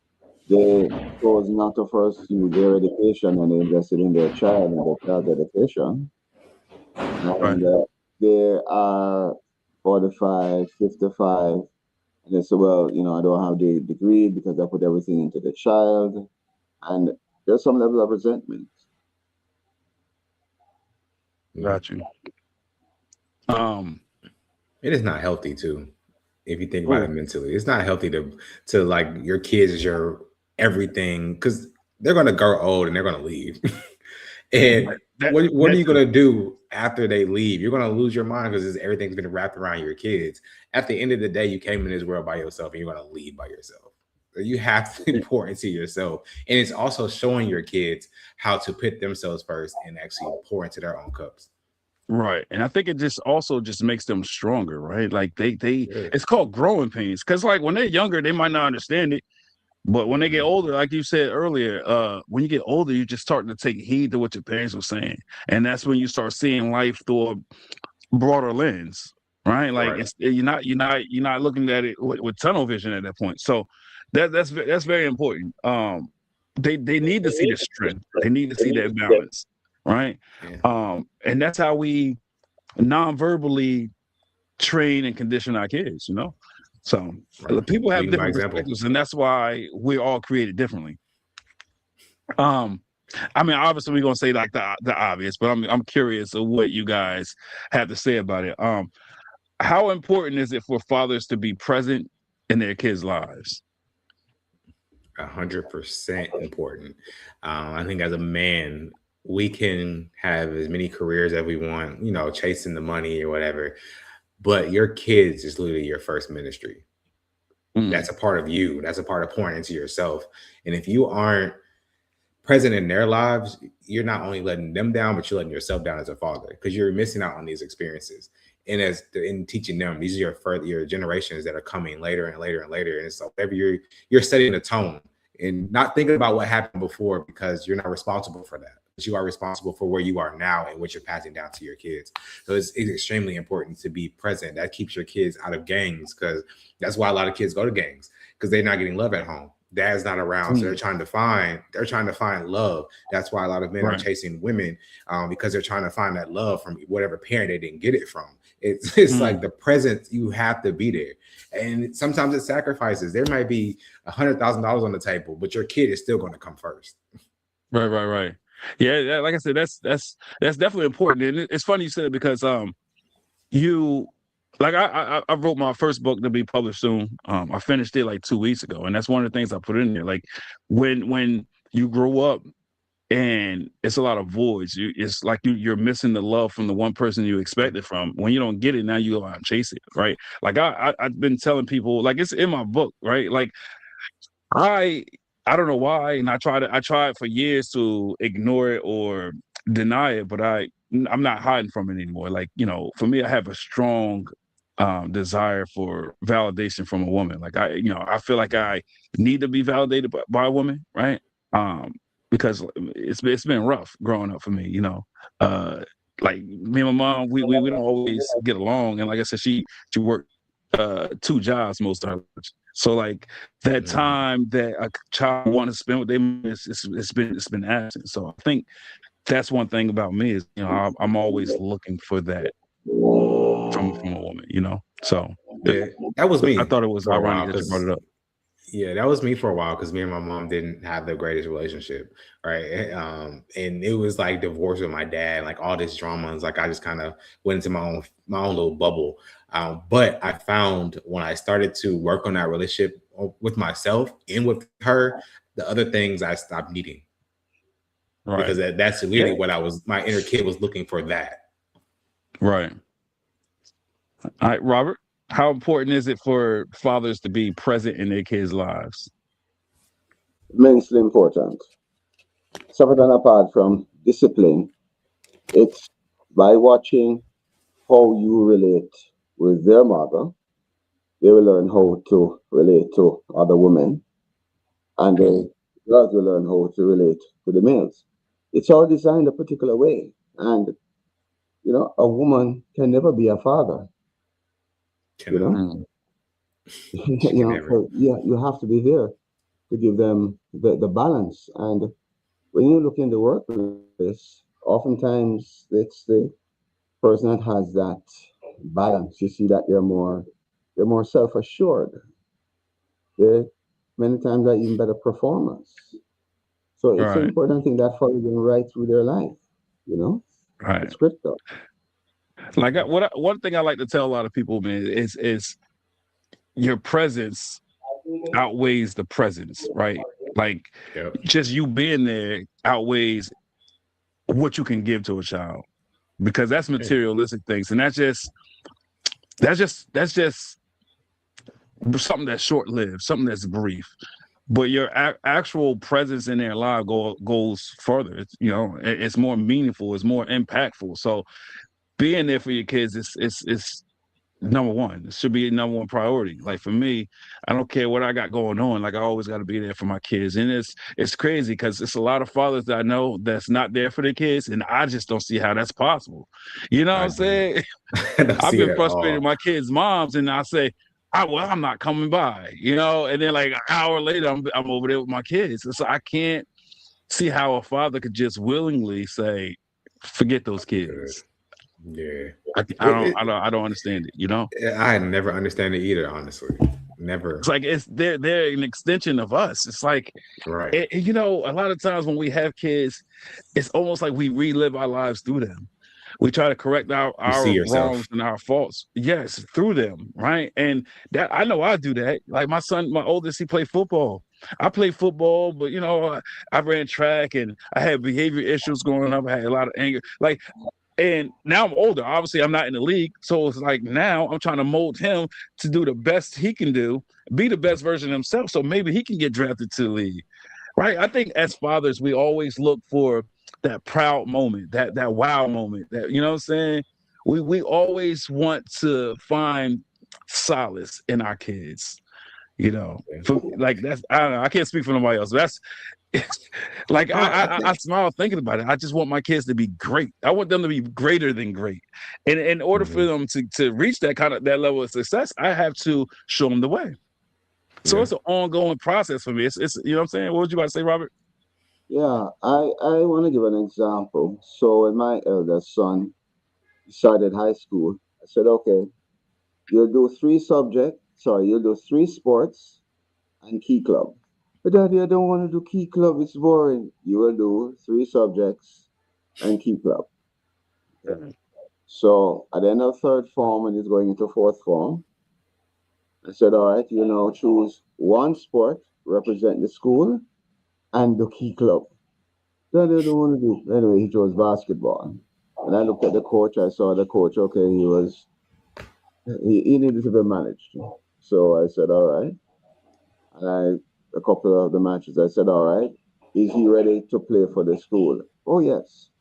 B: they chose not to pursue their education and they invested in their child and their child's education.
A: Right.
B: And they are 45, 55, and they say, well, I don't have the degree because I put everything into the child. And there's some level of resentment.
C: Yeah.
A: Got you. Um,
C: It is not healthy too. If you think about it
B: Oh,
C: mentally, it's not healthy to like your kids is your everything because they're gonna grow old and they're gonna leave. And
A: that
C: what are
A: that
C: you
A: too.
C: gonna do after they leave? You're gonna lose your mind because everything's been wrapped around your kids. At the end of the day, you came in this world by yourself and you're gonna leave by yourself. So you have to pour into yourself. And it's also showing your kids how to put themselves first and actually pour into their own cups.
A: Right. And I think it just also just makes them stronger, right? Like they
C: Yeah.
A: it's called growing pains. Cause like when they're younger, they might not understand it. But when they get
C: Mhm.
A: older, like you said earlier, when you get older, you just start to take heed to what your parents were saying, and that's when you start seeing life through a broader lens, right? Like
C: Right.
A: it's you're not looking at it with tunnel vision at that point. So that's very important. They need to see the strength. They need to see that balance, right?
C: Yeah.
A: And that's how we non-verbally train and condition our kids. So
C: Right.
A: people have
C: Leading by
A: different
C: example.
A: perspectives, and that's why we're all created differently. Um, I mean, obviously we're gonna say like the obvious, but I'm curious of what you guys have to say about it. How important is it for fathers to be present in their kids' lives?
C: 100% important. I think as a man, we can have as many careers as we want, chasing the money or whatever. But your kids is literally your first ministry. That's a part of you. That's a part of pouring into yourself. And if you aren't present in their lives, you're not only letting them down, but you're letting yourself down as a father, because you're missing out on these experiences. And in teaching them, these are your generations that are coming later and later and later. And so whatever you're setting the tone and not thinking about what happened before, because you're not responsible for that. But you are responsible for where you are now and what you're passing down to your kids. So it's extremely important to be present. That keeps your kids out of gangs, because that's why a lot of kids go to gangs, because they're not getting love at home. Dad's not around, so they're trying to find love. That's why a lot of men are chasing women, because they're trying to find that love from whatever parent they didn't get it from. It's like the presence, you have to be there, and sometimes it sacrifices. There might be $100,000 on the table, but your kid is still going to come first.
A: Right. Yeah, like I said, that's definitely important, and it's funny you said it, because you. Like I wrote my first book to be published soon. I finished it like 2 weeks ago, and that's one of the things I put in there. Like when you grow up and it's a lot of voids, it's like you're missing the love from the one person you expected from. When you don't get it, now you go out and chase it, right? Like I've been telling people, like it's in my book, right? Like I don't know why, and I tried for years to ignore it or deny it, but I'm not hiding from it anymore. Like, for me, I have a strong desire for validation from a woman. Like I feel like I need to be validated by a woman, right? Because it's been rough growing up for me, like me and my mom, we don't always get along, and like I said, she worked 2 jobs most of her life. So like that time that a child wants to spend with them, it's been absent. So I think that's one thing about me is I'm always looking for that from a woman, So
C: that was me.
A: I thought it was ironic that you brought it up.
C: Yeah, that was me for a while, because me and my mom didn't have the greatest relationship, right? And it was like divorce with my dad, like all this drama. It's like I just kind of went into my own little bubble. But I found when I started to work on that relationship with myself and with her, the other things I stopped needing. Right. Because that's really what my inner kid was looking for that.
A: Right. All right, Robert, how important is it for fathers to be present in their kids' lives?
B: Immensely important. Separate and apart from discipline, it's by watching how you relate with their mother, they will learn how to relate to other women, and the girls will learn how to relate to the males. It's all designed a particular way, and a woman can never be a father. You have to be there to give them the balance. And when you look in the workplace, oftentimes it's the person that has that balance. You see that they're more self-assured. They many times are even better performers. So it's an important thing that follows them right through their life.
A: Right.
B: It's critical.
A: Like one thing I like to tell a lot of people, man, is your presence outweighs the presence, right? Like just you being there outweighs what you can give to a child, because that's materialistic things, and that's just something that's short-lived, something that's brief. But your actual presence in their life goes further. It's more meaningful, it's more impactful. So being there for your kids is number one. It should be a number one priority. Like for me, I don't care what I got going on. Like I always got to be there for my kids. And it's crazy because it's a lot of fathers that I know that's not there for their kids, and I just don't see how that's possible. You know what I'm saying? I've been frustrated with my kids' moms, and I say, I'm not coming by, and then like an hour later, I'm over there with my kids. So I can't see how a father could just willingly say, forget those kids.
C: Yeah,
A: I don't understand it.
C: I never understand it either. Honestly, never.
A: It's like they're an extension of us. It's like,
C: right.
A: A lot of times when we have kids, it's almost like we relive our lives through them. We try to correct our wrongs and our faults. Yes, through them, right? And that I know I do that. Like my son, my oldest, he played football. I played football, but I ran track and I had behavior issues growing up. I had a lot of anger. Like And now I'm older. Obviously, I'm not in the league. So it's like now I'm trying to mold him to do the best he can do, be the best version of himself. So maybe he can get drafted to the league. Right. I think as fathers, we always look for that proud moment, that wow moment, that you know what I'm saying? We always want to find solace in our kids, you know. Like that's I don't know, I can't speak for nobody else. That's like I smile thinking about it. I just want my kids to be great. I want them to be greater than great. And in order for them to reach that level of success, I have to show them the way. So it's an ongoing process for me. It's you know what I'm saying? What was you about to say, Robert?
B: Yeah, I want to give an example. So when my eldest son started high school, I said, okay, you'll do you'll do three sports and key club. But daddy, I don't want to do key club, it's boring. You will do three subjects and key club.
A: Yeah.
B: So at the end of third form and he's going into fourth form, I said, all right, you now choose one sport, represent the school, and the key club. That I don't want to do. Anyway, he chose basketball. And I looked at the coach, I saw the coach, okay, he needed to be managed. So I said, all right. And a couple of the matches, I said, all right, is he ready to play for the school? Oh, yes.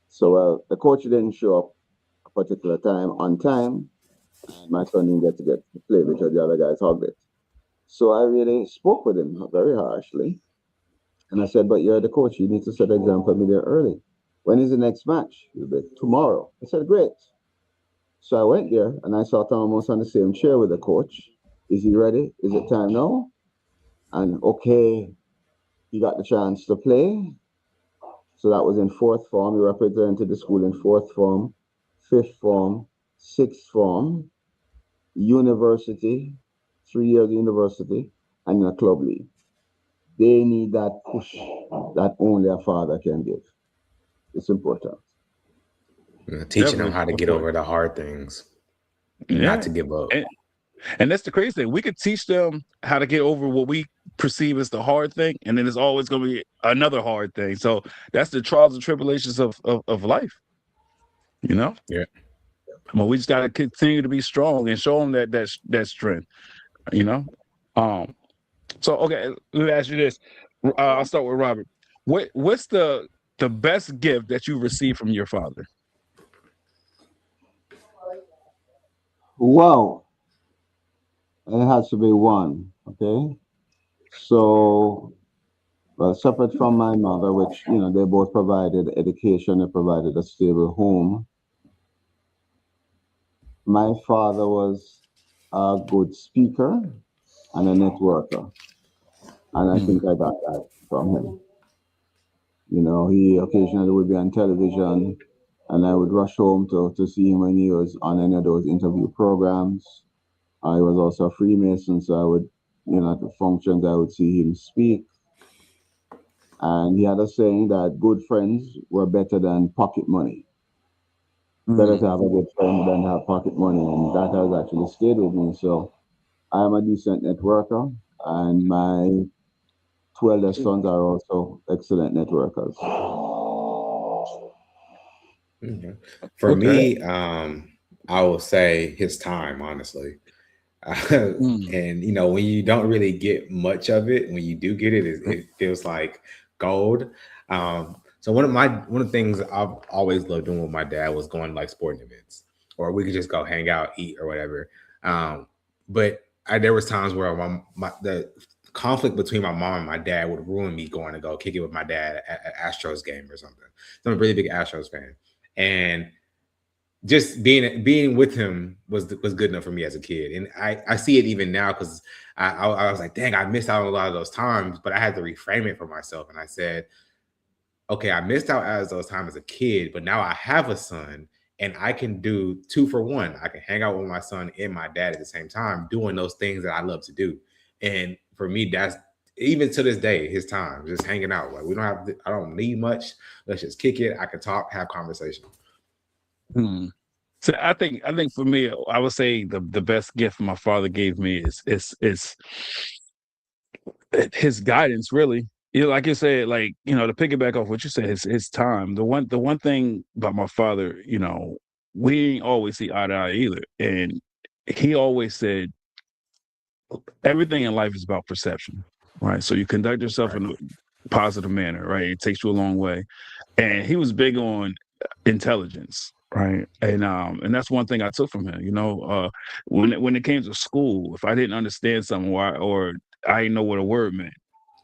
B: So the coach didn't show up a particular time on time, and my son didn't get to play because the other guys hugged it. So I really spoke with him very harshly. And I said, but you're the coach. You need to set an example for me there early. When is the next match? He'll be tomorrow. I said, great. So I went there and I sat almost on the same chair with the coach. Is he ready? Is it time now? And okay, he got the chance to play. So that was in fourth form. He represented the school in fourth form, fifth form, sixth form, university, 3 years university, and in a club league. They need that push that only a father can give. It's important.
C: Teaching them
A: Definitely.
C: how to
A: Of
C: get
A: course.
C: over the hard things, not
A: Yeah.
C: to give up.
A: And that's the crazy thing. We could teach them how to get over what we perceive as the hard thing, and then it's always going to be another hard thing. So that's the trials and tribulations of life, you know?
C: Yeah.
A: But we just got to continue to be strong and show them that strength, you know? Um, so, okay, let me ask you this. I'll start with Robert. What's the best gift that you received from your father?
B: Wow, it has to be one. Okay, so well, separate from my mother, which they both provided education, they provided a stable home. My father was a good speaker and a networker, and I
A: Hmm.
B: think I got that from him. He occasionally would be on television, and I would rush home to see him when he was on any of those interview programs. I was also a Freemason, so I would, at the functions, I would see him speak. And he had a saying that good friends were better than pocket money. Better
A: Hmm.
B: to have a good friend than to have pocket money, and that has actually stayed with me. So I am a decent networker, and my two eldest sons are also excellent networkers.
C: Mhm. For
A: Okay.
C: me, I will say his time, honestly.
A: Hmm.
C: And when you don't really get much of it, when you do get it, it feels like gold. So one of the things I've always loved doing with my dad was going to like sporting events, or we could just go hang out, eat, or whatever. But there was times where the conflict between my mom and my dad would ruin me going to go kick it with my dad at Astros game or something. So I'm a really big Astros fan, and just being with him was good enough for me as a kid, and I see it even now because I was like, dang, I missed out on a lot of those times, but I had to reframe it for myself, and I said, okay, I missed out as those times as a kid, but now I have a son, and I can do two for one. I can hang out with my son and my dad at the same time, doing those things that I love to do, and for me, that's even to this day, his time just hanging out. Like I don't need much. Let's just kick it. I can talk, have conversation.
A: Hmm. So I think for me, I would say the best gift my father gave me is his guidance, really. like you said, like, to piggyback off what you said, his time. The one thing about my father, we ain't always see eye to eye either. And he always said everything in life is about perception, right? So you conduct yourself in a positive manner, right? It takes you a long way. And he was big on intelligence, right? And that's one thing I took from him. When it came to school, if I didn't understand something, or I didn't know what a word meant,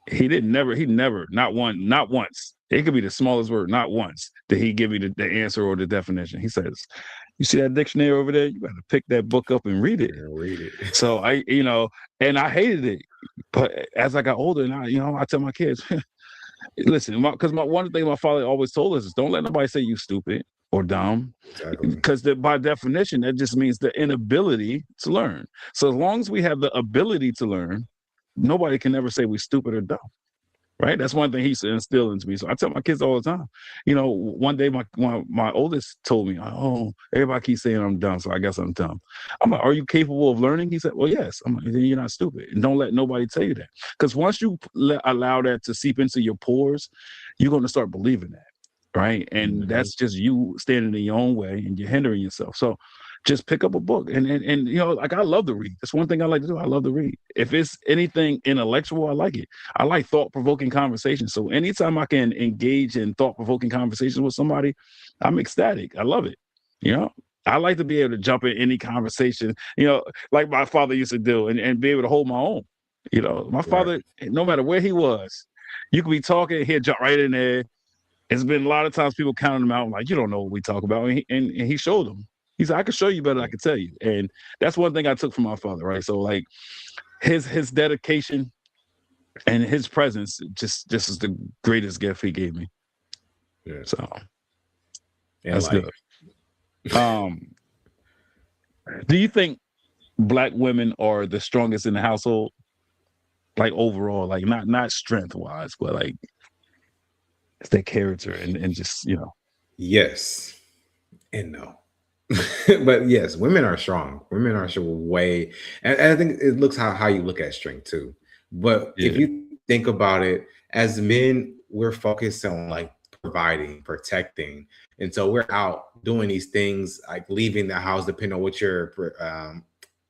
A: he never, not once. It could be the smallest word, not once did he give me the answer or the definition. He says, "You see that dictionary over there? You got to pick that book up and read it." So and I hated it, but as I got older, and I tell my kids, listen, because one thing my father always told us is don't let nobody say you stupid or dumb, because by definition that just means the inability to learn. So as long as we have the ability to learn, nobody can ever say we're stupid or dumb, right? That's one thing he instilled into me. So I tell my kids all the time. One day my oldest told me, "Oh, everybody keeps saying I'm dumb, so I guess I'm dumb." I'm like, "Are you capable of learning?" He said, "Well, yes." I'm like, "Then you're not stupid, and don't let nobody tell you that, because once you allow that to seep into your pores, you're going to start believing that." Right. And that's just you standing in your own way and you're hindering yourself. So just pick up a book and like, I love to read. That's one thing I like to do. I love to read. If it's anything intellectual, I like it. I like thought-provoking conversations. So anytime I can engage in thought-provoking conversations with somebody, I'm ecstatic. I love it. I like to be able to jump in any conversation, like my father used to do, and be able to hold my own. My father, no matter where he was, you could be talking, he'd jump right in there. It's been a lot of times people counting him out like, you don't know what we talk about. And he showed them. He said, I can show you better than I can tell you. And that's one thing I took from my father, right? So like his dedication and his presence just is the greatest gift he gave me.
C: Yeah.
A: So that's good. Do you think Black women are the strongest in the household? Like overall, like not strength wise, but like it's their character and just,
C: Yes and no. But yes, women are strong. Women are way, and I think it looks how you look at strength too. But if you think about it, as men, we're focused on like providing, protecting, and so we're out doing these things like leaving the house, depending on what your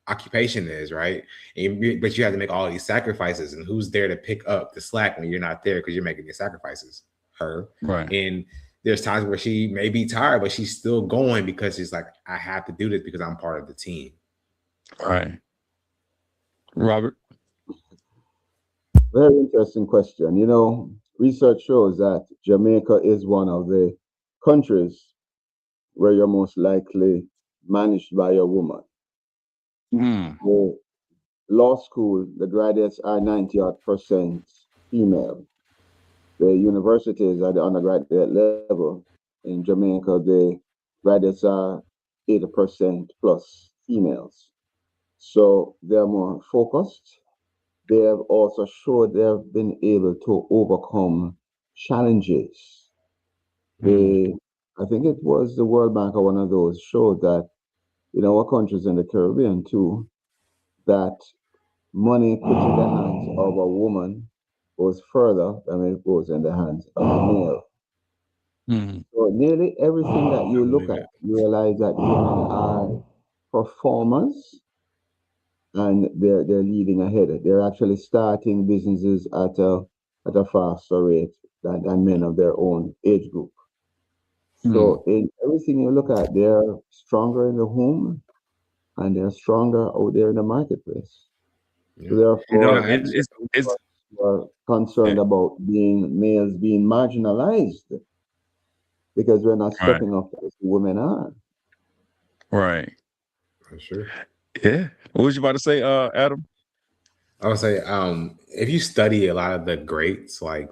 C: occupation is, right? But you have to make all these sacrifices, and who's there to pick up the slack when you're not there because you're making these sacrifices? Her,
A: right?
C: And there's times where she may be tired, but she's still going because she's like, I have to do this because I'm part of the team.
A: Right. Robert?
B: Very interesting question. Research shows that Jamaica is one of the countries where you're most likely managed by a woman. The law school, the graduates are 90% female. The universities at the undergraduate level in Jamaica, the graduates are 80% plus females. So they're more focused. They have also showed they have been able to overcome challenges. I think it was the World Bank or one of those showed that in our countries in the Caribbean too, that money put in the hands of a woman goes further than it goes in the hands of a male. So nearly everything that you look at, you realize that women are performers and they're leading ahead. They're actually starting businesses at a faster rate than men of their own age group. So in everything you look at, they're stronger in the home and they're stronger out there in the marketplace. So therefore, we're concerned about males being marginalized because we're not stepping up as women are.
A: Right.
C: For sure.
A: Yeah. What was you about to say, Adam?
C: I would say, if you study a lot of the greats, like,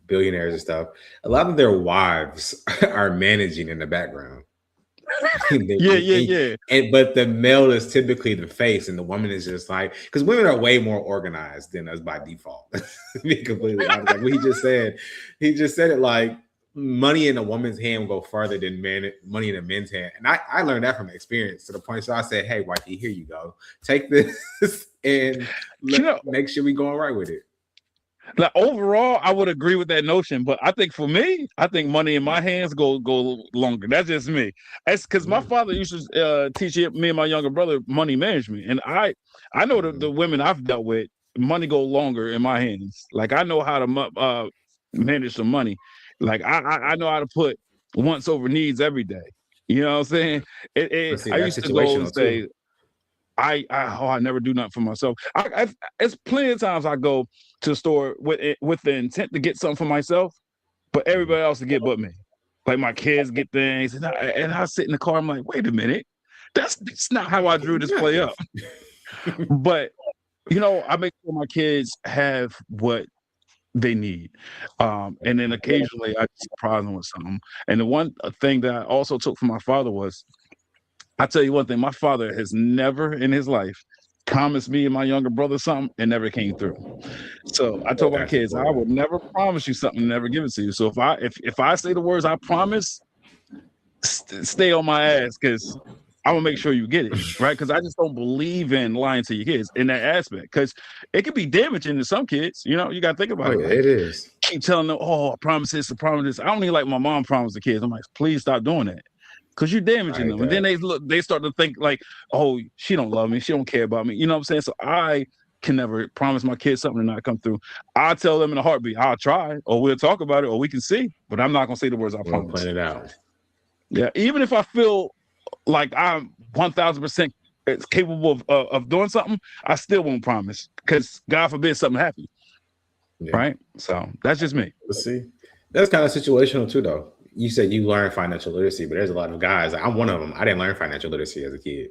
C: billionaires and stuff, a lot of their wives are managing in the background.
A: Yeah.
C: But the male is typically the face, and the woman is just like, because women are way more organized than us by default. To be completely honest, like what he just said it like money in a woman's hand will go farther than money in a man's hand, and I learned that from experience to the point. So I said, "Hey, wifey, here you go, take this and make sure we going right with it."
A: Like overall, I would agree with that notion, but I think for me, I think money in my hands go longer. That's just me. It's because my father used to teach me and my younger brother money management, and I know the women I've dealt with, money go longer in my hands. Like I know how to manage some money. Like I know how to put wants over needs every day. You know what I'm saying?
C: But see,
A: I
C: that's
A: used to go and
C: situational too.
A: say, I never do nothing for myself. It's plenty of times I go to the store with the intent to get something for myself, but everybody else to get but me. Like my kids get things, and I sit in the car. I'm like, wait a minute, that's not how I drew this play up. But I make sure my kids have what they need, and then occasionally I surprise them with something. And the one thing that I also took from my father was, I tell you one thing, my father has never in his life promised me and my younger brother something and never came through. So I told my
C: That's
A: kids, I
C: important.
A: would never promise you something and never give it to you. So if I say the words I promise, stay on my ass because I'm gonna make sure you get it, right? Because I just don't believe in lying to your kids in that aspect, because it could be damaging to some kids. You got to think
C: Oh
A: about it.
C: yeah,
A: Like,
C: it is.
A: keep telling them, "Oh, I promise this, I promise this." I don't even like my mom promised the kids. I'm like, please stop doing that, because you're
C: I
A: damaging
C: hate
A: them. And then
C: that.
A: they start to think like, "Oh, she don't love me. She don't care about me." You know what I'm saying? So I can never promise my kids something to not come through. I'll tell them in a heartbeat, I'll try, or we'll talk about it, or we can see, but I'm not gonna say the words I
C: We won't
A: promise.
C: plan it out.
A: Yeah, even if I feel like I'm 1,000% capable of doing something, I still won't promise, because God forbid something happens.
C: Yeah.
A: Right? So that's just me.
C: Let's see. That's kind of situational too, though. You said you learned financial literacy, but there's a lot of guys. I'm one of them. I didn't learn financial literacy as a kid.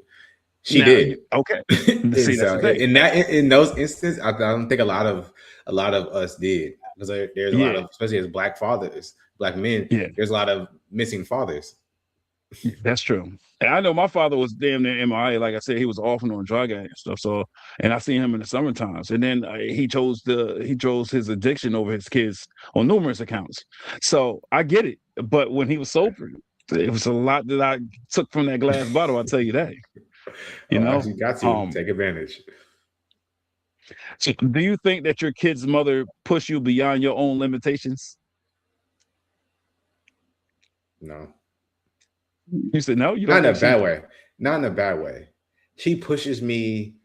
C: She
A: Now,
C: did.
A: okay.
C: And
A: See, that's
C: so
A: the thing.
C: in those instances, I don't think a lot of us did, because there's a lot
A: Yeah,
C: of, especially as black fathers, black men,
A: yeah,
C: there's a lot of missing fathers.
A: that's true. And I know my father was damn near MIA. Like I said, he was off and on drug addict and stuff. So, and I seen him in the summer times. And then he chose his addiction over his kids on numerous accounts. So I get it. But when he was sober, it was a lot that I took from that glass bottle. I'll tell you that. You
C: Oh,
A: know.
C: actually, got to take advantage.
A: So do you think that your kid's mother pushed you beyond your own limitations?
C: No,
A: You said no. You
C: not
A: don't
C: in a
A: think she?
C: bad way. Not in a bad way. She pushes me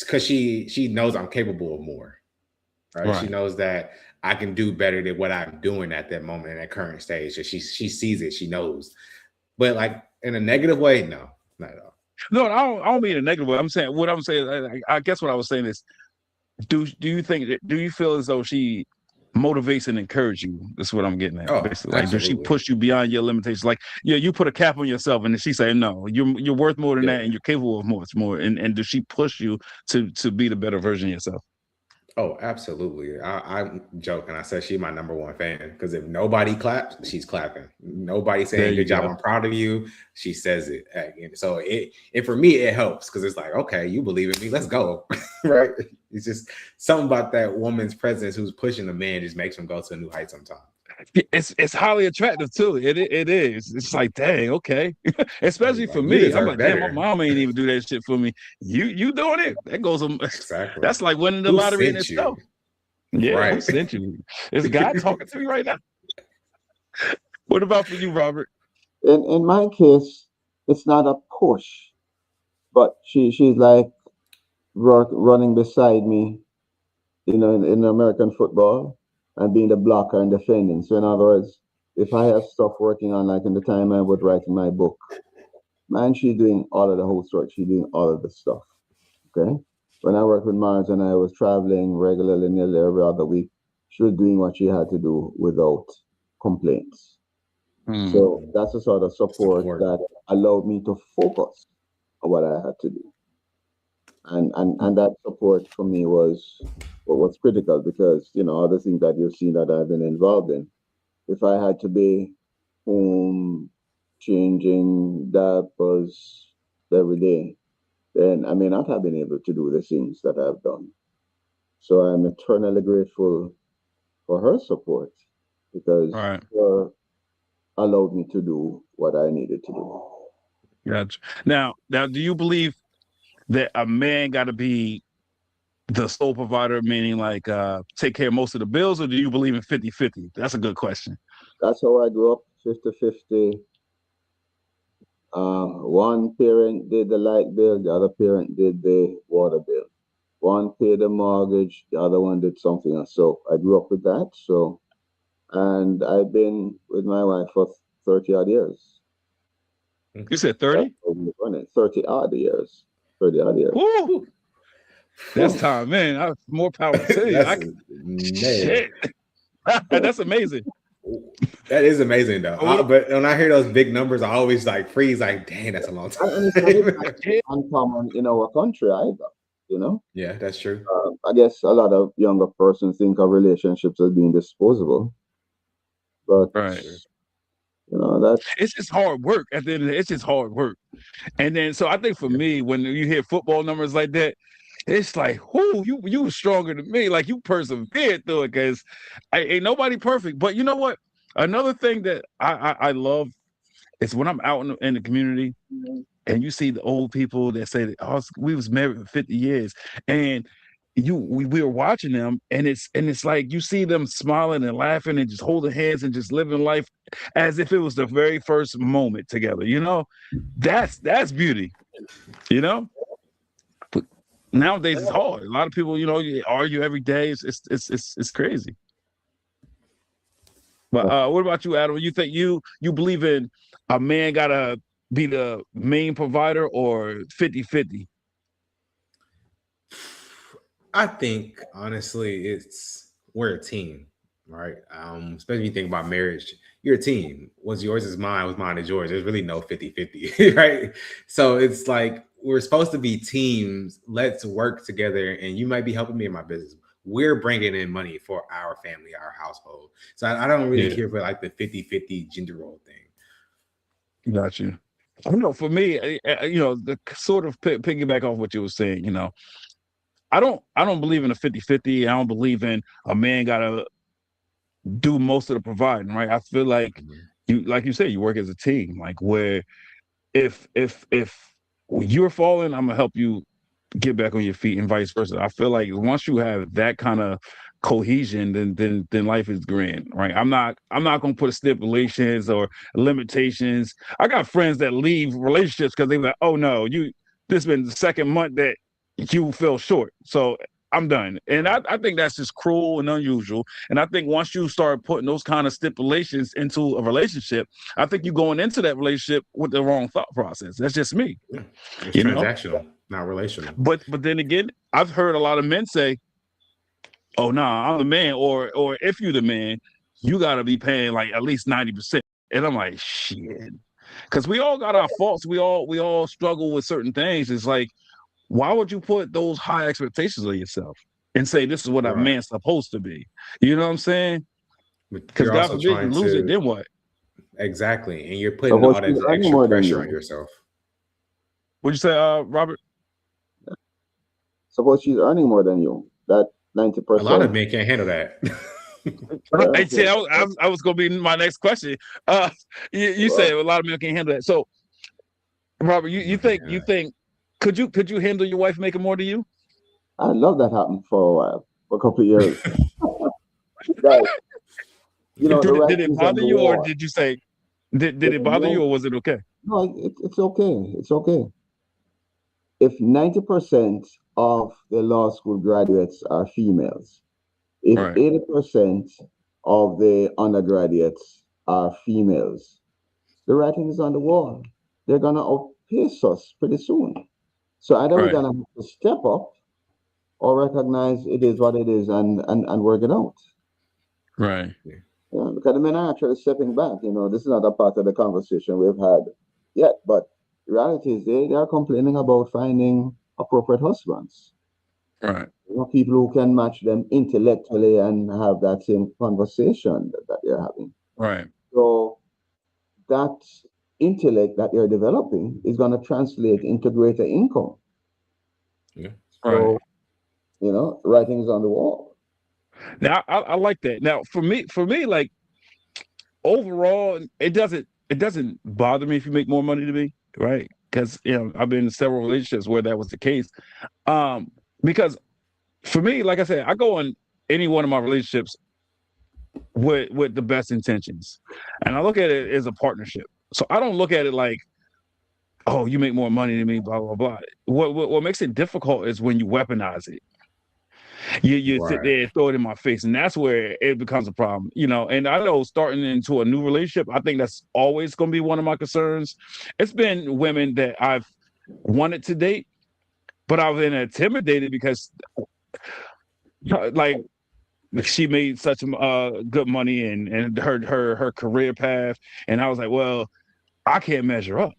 C: because she knows I'm capable of more. Right? She
A: Right.
C: knows that I can do better than what I'm doing at that moment in that current stage. So she sees it. She knows. But like in a negative way, no, not at all.
A: No, I don't mean a negative way. What I'm saying. I guess what I was saying is, do you feel as though she motivates and encourages you? That's what I'm getting at.
C: Oh,
A: Basically, like, does she
C: absolutely.
A: push you beyond your limitations? Like, yeah, you put a cap on yourself, and then she say, no, you're worth more than that,
C: Yeah.
A: and you're capable of much more. And does she push you to be the better version of yourself?
C: Oh, absolutely. I'm joking. I said she's my number one fan, because if nobody claps, she's clapping. Nobody
A: There
C: saying
A: you
C: good job,
A: go.
C: I'm proud of you. She says it. And so it for me it helps, because it's like, okay, you believe in me, let's go. Right? It's just something about that woman's presence who's pushing the man just makes him go to a new height sometimes.
A: It's highly attractive too. It is. It's like, dang, okay. Especially for
C: Like, you
A: me, I'm
C: deserve
A: like, damn, my
C: better.
A: mom ain't even do that shit for me. You doing it? That goes.
C: Exactly.
A: That's like winning the
C: Who
A: lottery in
C: sent you?
A: itself. Yeah, who
C: Right.
A: sent you? Is God talking to me right now? What about for you, Robert?
B: In my case, it's not a push, but she's like running beside me, in American football, and being the blocker and defending. So in other words, if I have stuff working on, like in the time I was writing my book, man, she's doing all of the housework. She's doing all of the stuff. Okay. When I worked with Mars and I was traveling regularly nearly every other week, she was doing what she had to do without complaints.
A: Hmm.
B: So that's the sort of support
C: Support.
B: that allowed me to focus on what I had to do. And that support for me was critical, because other things that you've seen that I've been involved in. If I had to be home changing diapers every day, then I may not have been able to do the things that I've done. So I'm eternally grateful for her support,
A: All
B: because
A: right.
B: her allowed me to do what I needed to do.
A: Gotcha. Now, do you believe that a man got to be the sole provider, meaning like take care of most of the bills, or do you believe in 50-50? That's a good question.
B: That's how I grew up, 50-50. One parent did the light bill, the other parent did the water bill. One paid the mortgage, the other one did something else. So I grew up with that. So, and I've been with my wife for 30 odd years.
A: You said
B: That's
A: 30?
B: how we've done it. 30 odd years. 30 odd years.
A: Woo! That's time, man. More power to you.
C: That's
A: Shit. That's amazing.
C: That is amazing though. But when I hear those big numbers, I always like freeze. Like, dang, that's a long time.
B: And it's not uncommon in our country either. You know.
C: Yeah, that's true.
B: I guess a lot of younger persons think of relationships as being disposable, but
A: right.
B: You know, that's
A: it's just hard work. At the end of the day, it's just hard work. And then, so I think for me, when you hear football numbers like that, it's like, whoo, you were stronger than me. Like, you persevered through it, because ain't nobody perfect. But you know what? Another thing that I love is when I'm out in the community and you see the old people that say, oh, we was married for 50 years. And we were watching them, and it's like you see them smiling and laughing and just holding hands and just living life as if it was the very first moment together. You know, that's beauty. You know, but nowadays it's hard. A lot of people, you argue every day. It's crazy. But what about you, Adam? You think you believe in a man gotta be the main provider, or 50-50?
C: I think honestly, we're a team, right? Especially when you think about marriage, you're a team. What's yours is mine, what's mine is yours. There's really no 50-50, right? So it's like we're supposed to be teams. Let's work together, and you might be helping me in my business. We're bringing in money for our family, our household. So I don't really care for like the 50-50 gender role thing.
A: Got you. I don't know. For me, the sort of piggyback off what you were saying, I don't believe in a 50-50. I don't believe in a man gotta do most of the providing, right? I feel like like you said, you work as a team, like where if you're falling, I'm gonna help you get back on your feet, and vice versa. I feel like once you have that kind of cohesion, then life is grand, right? I'm not gonna put stipulations or limitations. I got friends that leave relationships because they're like, oh no, this been the second month that you fell short, so I'm done. And I think that's just cruel and unusual. And I think once you start putting those kind of stipulations into a relationship, I think you're going into that relationship with the wrong thought process. That's just me.
C: Yeah. It's transactional, not relational.
A: But then again, I've heard a lot of men say, oh, nah, I'm the man, or if you're the man, you got to be paying like at least 90%. And I'm like, shit. Because we all got our faults. We all struggle with certain things. It's like, why would you put those high expectations on yourself and say this is what a man's supposed to be? You know what I'm saying? Because God forbid you lose it, then what?
C: Exactly. And you're putting all that extra pressure on yourself.
A: What'd you say, Robert?
B: Suppose she's earning more than you. That 90%.
C: A lot of men can't handle that.
A: I was going to be my next question. You said a lot of men can't handle that. So, Robert, you think could you handle your wife making more than you?
B: I love that happened for a while, for a couple of years. Right.
A: Did it bother you, or did you say did it bother you, or was it okay?
B: No, it's okay. It's okay. If 90% of the law school graduates are females, if 80% of the undergraduates are females, the writing is on the wall. They're gonna outpace us pretty soon. So either we're gonna have to step up or recognize it is what it is and work it out.
A: Right.
B: Yeah, because the men are actually stepping back. This is not a part of the conversation we've had yet, but the reality is they are complaining about finding appropriate husbands.
A: Right.
B: People who can match them intellectually and have that same conversation that they're having.
A: Right.
B: So that intellect that you're developing is going to translate into greater income.
C: Yeah.
A: So,
B: writing's on the wall.
A: Now I like that. Now for me, like overall, it doesn't bother me if you make more money than me, right? Because I've been in several relationships where that was the case. Because for me, like I said, I go on any one of my relationships with the best intentions, and I look at it as a partnership. So I don't look at it like, oh, you make more money than me, blah blah blah. What makes it difficult is when you weaponize it. You sit
C: Right.
A: there and throw it in my face, and that's where it becomes a problem, you know. And I know starting into a new relationship, I think that's always going to be one of my concerns. It's been women that I've wanted to date, but I've been intimidated because, like, she made such good money and her career path, and I was like, well, I can't measure up,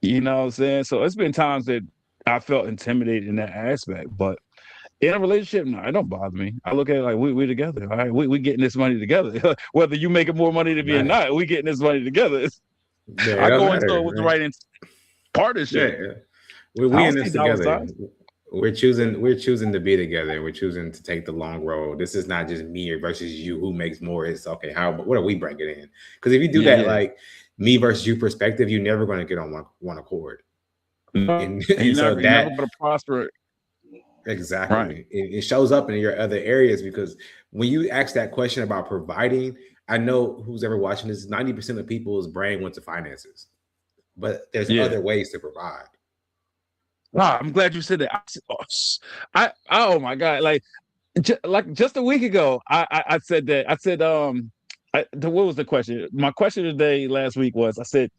A: you know what I'm saying? So it's been times that I felt intimidated in that aspect, but in a relationship, no, it don't bother me. I look at it like we're together. All right, we getting this money together. Whether you making more money than me or not, we getting this money together.
C: Yeah, it
A: I
C: don't
A: go into
C: matter,
A: it with the
C: right?
A: right partnership.
C: Yeah,
A: I
C: we
A: don't
C: in
A: see
C: this
A: dollar
C: together.
A: signs.
C: We're choosing to be together. We're choosing to take the long road. This is not just me versus you who makes more. It's okay. What are we bringing in? Because if you do that,
A: Yeah,
C: like me versus you perspective, you're never going to get on one accord.
A: no,
C: And
A: and
C: and so
A: you're never
C: that
A: gonna prosper. Right.
C: exactly it shows up in your other areas because when you ask that question about providing, I know who's ever watching this, 90% of people's brain went to finances, but there's
A: Yeah.
C: other ways to provide.
A: Wow, I'm glad you said that. Oh my God, like just a week ago, I said that. I said what was the question? My question today last week was, I said,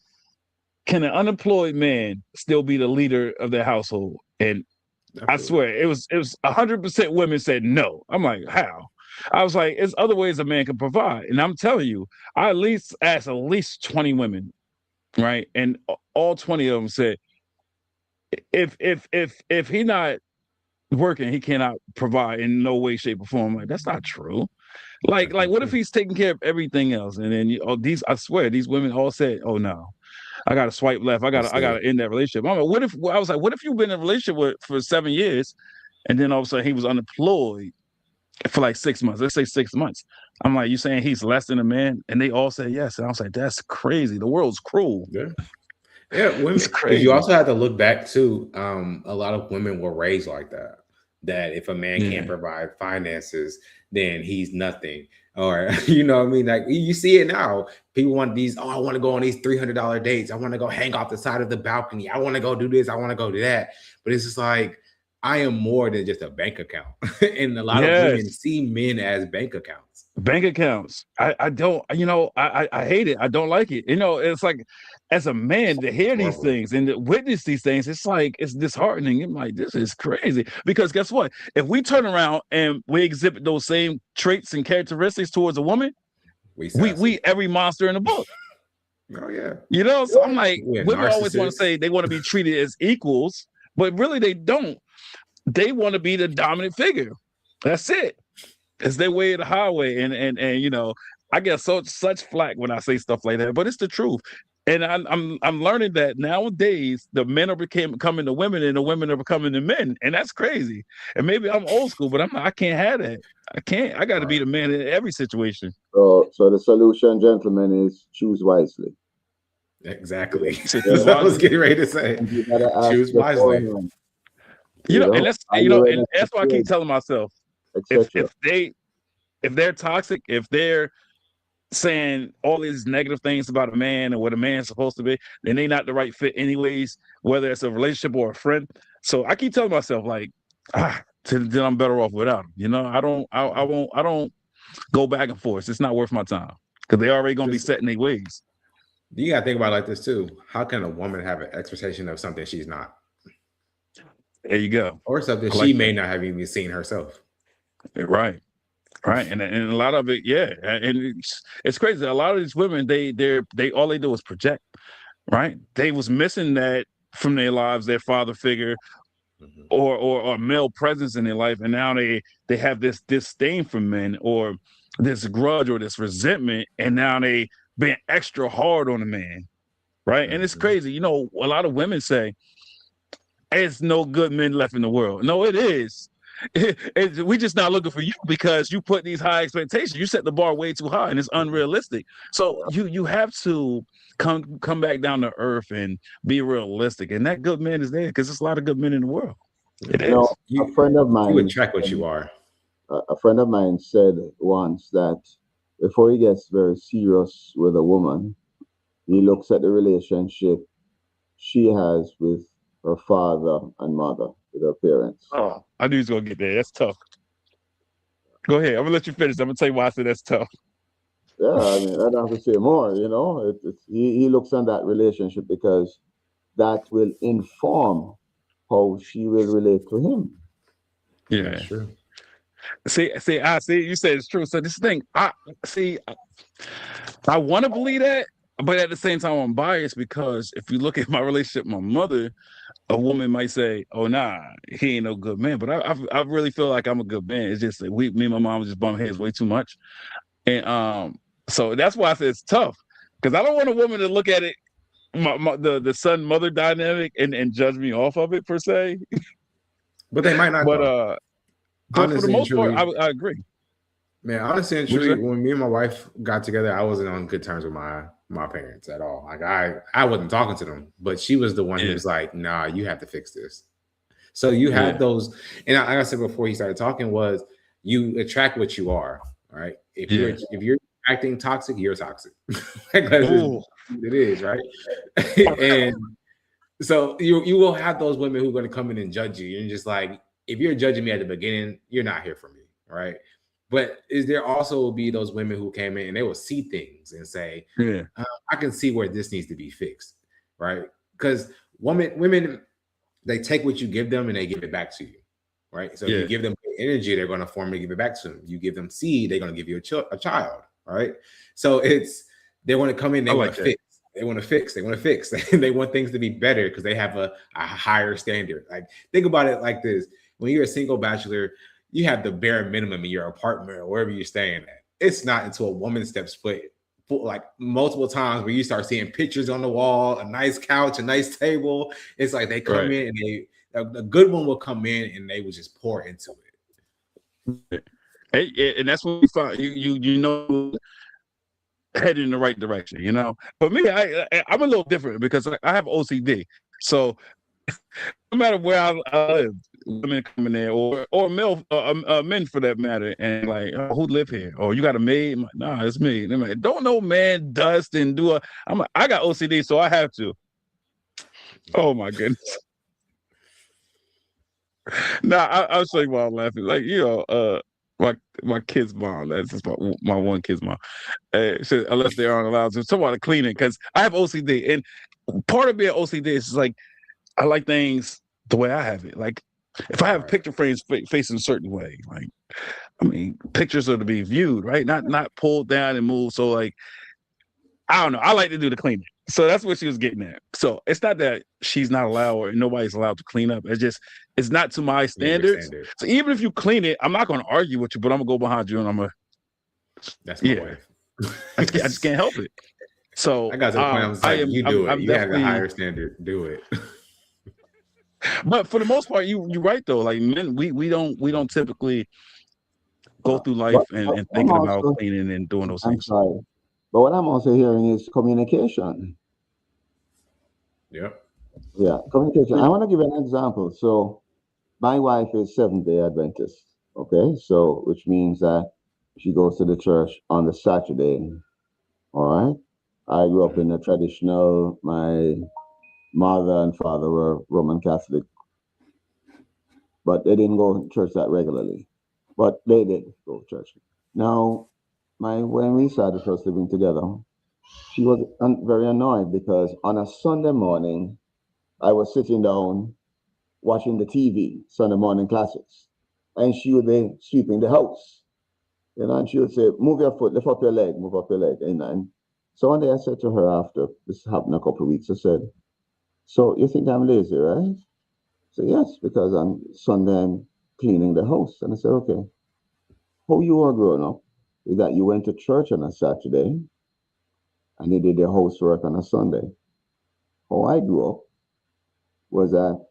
A: can an unemployed man still be the leader of their household? And I
C: Absolutely.
A: swear it was 100% women said no. I'm like, how? I was like, there's other ways a man can provide. And I'm telling you, I at least asked at least 20 women, right? And all 20 of them said, if he not working, he cannot provide in no way, shape, or form. Like, that's not true.
C: That's
A: Like
C: not
A: what if
C: true.
A: he's taking care of everything else? And then I swear, these women all said, oh no, I gotta swipe left.
C: That's
A: I gotta
C: it.
A: end that relationship. I'm like, I was like, what if you've been in a relationship for 7 years and then all of a sudden he was unemployed for like 6 months? Let's say 6 months. I'm like, you saying he's less than a man? And they all said yes. And I was like, that's crazy. The world's cruel.
C: Yeah. Yeah,
A: It's
C: women, because you
A: crazy.
C: also have to look back too. A lot of women were raised like that. That if a man can't
A: Yeah.
C: provide finances, then he's nothing. Or you know what I mean? Like you see it now. People want these, oh, I want to go on these $300 dates. I want to go hang off the side of the balcony. I want to go do this. I want to go do that. But it's just like I am more than just a bank account. And a lot of women
A: Yes.
C: see men as bank accounts.
A: Bank accounts. I don't, I hate it. I don't like it. It's like, as a man, to hear these
C: Horrible.
A: things and to witness these things, it's like, it's disheartening. I'm like, this is crazy. Because guess what? If we turn around and we exhibit those same traits and characteristics towards a woman,
C: We
A: we
C: sassy.
A: every monster in the book.
C: Oh yeah.
A: So I'm like,
C: We're
A: women always want to
C: narcissists.
A: say they want to be treated as equals, but really they don't. They want to be the dominant figure. That's it. It's their way of the highway. And I get such flack when I say stuff like that, but it's the truth. And I'm learning that nowadays the men are becoming the women and the women are becoming the men. And that's crazy. And maybe I'm old school, but I can't have that. I can't. I gotta be
C: Right.
A: the man in every situation.
B: So the solution, gentlemen, is choose wisely.
C: Exactly.
A: So choose
B: Yeah.
C: That's what I was
A: wisely.
C: getting ready to say.
B: And you gotta ask
C: Choose wisely.
B: beforehand,
A: And that's
B: are you
A: and
B: ready to
A: that's why I keep
B: trade,
A: telling myself,
B: etc.
A: if they're toxic, if they're saying all these negative things about a man and what a man's supposed to be, then they not the right fit anyways, whether it's a relationship or a friend. So I keep telling myself, like, then I'm better off without them. I don't go back and forth. It's not worth my time because they already gonna be
C: Because
A: set in their ways.
C: you gotta think about it like this too. How can a woman have an expectation of something she's not?
A: There you go.
C: Or something
A: I
C: she
A: like
C: may
A: that.
C: not have even seen herself.
A: Right. Right. And a lot of it, yeah. And it's crazy. A lot of these women, they all they do is project. Right. They was missing that from their lives, their father figure,
C: Mhm.
A: or male presence in their life, and now they have this disdain for men, or this grudge or this resentment, and now they being extra hard on a man, right? And it's
C: Mhm.
A: crazy. A lot of women say there's no good men left in the world. No, it is. We just not looking for you because you put these high expectations. You set the bar way too high, and it's unrealistic. So you have to come back down to earth and be realistic. And that good man is there because there's a lot of good men in the world. It
B: You know,
A: is.
B: a friend of
C: You
B: mine,
C: attract what you are.
B: a friend of mine said once that before he gets very serious with a woman, he looks at the relationship she has with her father and mother, with her parents.
A: Oh, I knew he was gonna get there. That's tough. Go ahead. I'm gonna let you finish. I'm gonna tell you why I said that's tough.
B: Yeah, I mean, I don't have to say more. You know, he looks on that relationship because that will inform how she will relate to him.
C: That's
A: Yeah.
C: true.
A: See. I see. You said it's true. So this thing, I see. I want to believe that, but at the same time, I'm biased because if you look at my relationship with my mother, a woman might say, "Oh, nah, he ain't no good man." But I really feel like I'm a good man. It's just that me and my mom just bump heads way too much, and so that's why I said it's tough because I don't want a woman to look at it, the son mother dynamic, and judge me off of it per se.
C: But they might not
A: But
C: though.
A: but for the
C: Honestly and
A: most part,
C: truly,
A: I agree.
C: man, honestly and
A: Would you
C: truly,
A: say?
C: when me and my wife got together, I wasn't on good terms with my parents at all. Like I wasn't talking to them, but she was the one who
A: Yeah,
C: was like, "Nah, you have to fix this." So you have
A: yeah,
C: those, and like I said before he started talking, was you attract what you are, right?
A: yeah.
C: If you're acting toxic, you're toxic. Like that's just
A: Ooh,
C: it is, right? And so you will have those women who are going to come in and judge you. You're just like, if you're judging me at the beginning, you're not here for me, right? But is there also will be those women who came in and they will see things and say,
A: yeah,
C: I can see where this needs to be fixed, right? Because women, they take what you give them and they give it back to you, right? So if you
A: yeah.
C: give them energy, they're going to form and give it back to them. You give them seed, they're going to give you a child, right? So they want to come in, they
A: I
C: want
A: like
C: to
A: that.
C: fix. They want to fix. They want to fix. They want things to be better because they have a higher standard. Like think about it like this: when you're a single bachelor, you have the bare minimum in your apartment or wherever you're staying at. It's not until a woman steps foot like multiple times where you start seeing pictures on the wall, a nice couch, a nice table. It's like they come
A: Right.
C: in and a good one will come in and they will just pour into
A: And that's when you find you know headed in the right direction. For me, I'm a little different because I have OCD. So no matter where I live, women coming there or male men for that matter, and like, oh, who live here? Oh, you got a maid? I'm like, nah, it's me. And I'm like, don't no man dust and do a. I got OCD, so I have to.
C: it.
A: Oh my goodness. Nah, I'll show you why I'm laughing. Like my kid's mom. That's just my one kid's mom. So unless they aren't allowed to, someone to clean it because I have OCD, and part of being OCD is like I like things the way I have it. Like if I have
C: Right.
A: picture frames facing a certain way, like I mean, pictures are to be viewed, right? Not pulled down and moved. So like I don't know. I like to do the cleaning. So that's what she was getting at. So it's not that she's not allowed or nobody's allowed to clean up. It's just it's not to my
C: You have your
A: standards.
C: standard.
A: So even if you clean it, I'm not going to argue with you, but I'm gonna go behind you and I'm gonna
C: That's my
A: yeah.
C: wife.
A: I just can't help it. So
C: I got to the point I was
A: I
C: like,
A: am
C: you do it.
A: I'm
C: You have the
A: definitely
C: higher standard. Do it.
A: but for the most part, you're right though. Like men, we don't typically go through life and
B: I'm
A: thinking about
B: also,
A: cleaning and doing those
B: I'm
A: things.
B: sorry, but what I'm also hearing is communication.
C: Yep.
B: Yeah, communication. I want to give an example. So my wife is Seventh-day Adventist. Okay, so which means that she goes to the church on the Saturday. All right. I grew up
C: Mhm.
B: in a traditional. My mother and father were Roman Catholic, but they didn't go to church that regularly. But they did go to church. Now, my when we started first living together, she was very annoyed because on a Sunday morning, I was sitting down watching the TV, Sunday morning classics, and she would be sweeping the house. And she would say, "Move your foot, lift up your leg, move up your leg." And so one day I said to her after this happened a couple of weeks, I said, "So you think I'm lazy, right?" So yes, because on Sunday I'm cleaning the house. And I said, "Okay, how you are growing up is that you went to church on a Saturday and you did your housework on a Sunday. How I grew up was that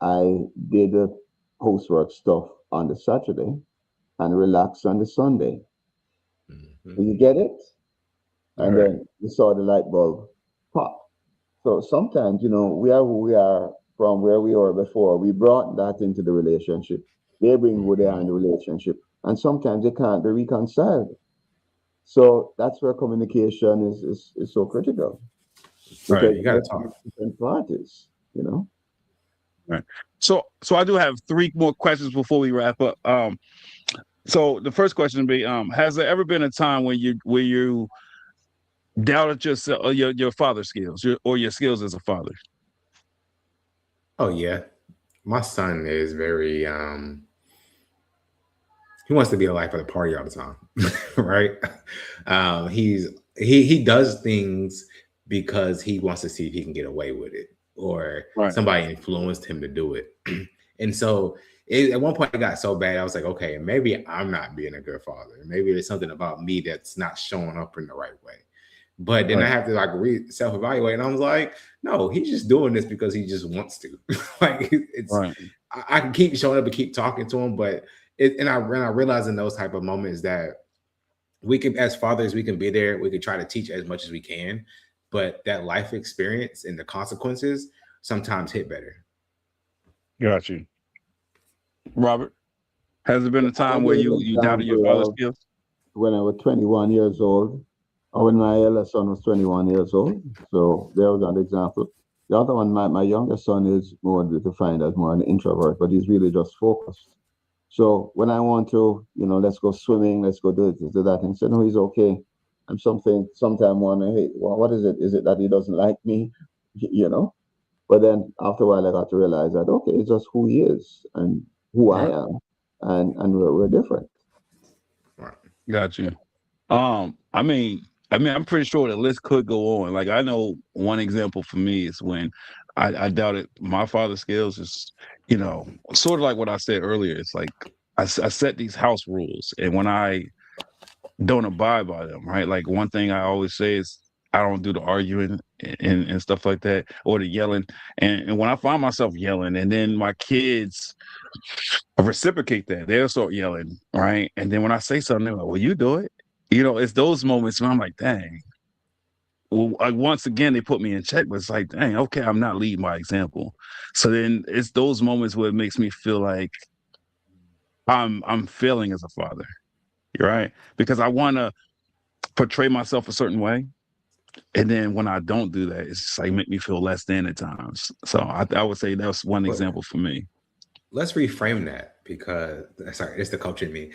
B: I did the housework stuff on the Saturday and relaxed on the Sunday.
C: Mhm.
B: Do you get it?"
C: All
B: And
C: right.
B: then you saw the light bulb pop. So sometimes, we are who we are from where we were before. We brought that into the relationship. They bring who they are in the relationship. And sometimes they can't be reconciled. So that's where communication is so critical
C: Right.
B: because
C: You got
B: you're
C: to talk.
B: different parties, you know.
A: Right. So I do have three more questions before we wrap up. So the first question would be, has there ever been a time when you doubted yourself or your father's skills, or your skills as a father?
C: Oh yeah. My son is very he wants to be the life of the party all the time. Right. He does things because he wants to see if he can get away with it, or
A: Right.
C: somebody influenced him to do it. And so at one point it got so bad I was like, okay, maybe I'm not being a good father, maybe there's something about me that's not showing up in the right way. But then I
A: Right.
C: have to like self-evaluate, and I was like, no, he's just doing this because he just wants to. Like it's
A: Right.
C: I can keep showing up and keep talking to him, but and I realize in those type of moments that we can, as fathers, we can be there, we can try to teach as much as we can, but that life experience and the consequences sometimes hit better.
A: Got you, Robert. Has there been a
B: I
A: time where
B: gave
A: you doubted your father's
B: example of
A: skills?
B: when I was 21 years old, or when my eldest son was 21 years old. So there was an example. The other one, my youngest son is more defined as more an introvert, but he's really just focused. So when I want to, let's go swimming, let's go do this, do that, and say, no, he's okay. And sometime wonder, hey, well, what is it? Is it that he doesn't like me? You know? But then after a while, I got to realize that, okay, it's just who he is and who I
C: Right.
B: am, and we're different.
C: Right.
A: Got you. I'm pretty sure the list could go on. Like I know one example for me is when I doubted my father's skills. Is sort of like what I said earlier. It's like I set these house rules, and when I don't abide by them, right? Like one thing I always say is I don't do the arguing and stuff like that, or the yelling. And when I find myself yelling, and then my kids reciprocate that, they'll start yelling, right? And then when I say something, they're like, "Well, you do it." It's those moments when I'm like, "Dang." Well, once again, they put me in check, but it's like, "Dang, okay, I'm not leading by example." So then it's those moments where it makes me feel like I'm failing as a father, right? Because I want to portray myself a certain way. And then when I don't do that, it's just like make me feel less than at times. So I would say that's one
C: But
A: example for me.
C: let's reframe that, because sorry, it's the coach in me.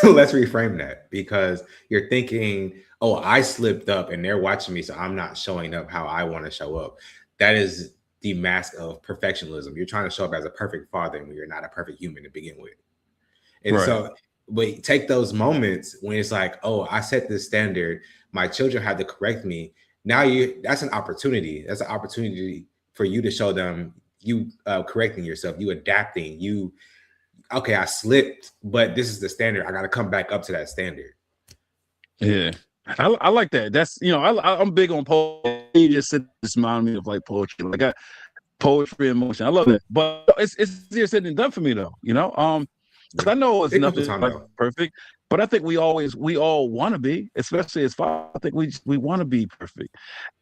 C: Let's reframe that, because you're thinking, oh, I slipped up and they're watching me, so I'm not showing up how I want to show up. That is the mask of perfectionism. You're trying to show up as a perfect father when you're not a perfect human to begin with. And
A: Right.
C: so, but take those moments when it's like, oh, I set this standard, my children had to correct me. Now that's an opportunity. That's an opportunity for you to show them you correcting yourself, you adapting, you okay, I slipped, but this is the standard. I got to come back up to that standard.
A: Yeah. I like that. That's I'm big on poetry. You just remind me of like poetry. Like poetry in motion. I love that. But it's easier said than done for me though. Because I know it's
C: It comes with
A: nothing
C: time
A: like
C: though.
A: perfect, but I think we all want to be, especially as fathers. I think we want to be perfect,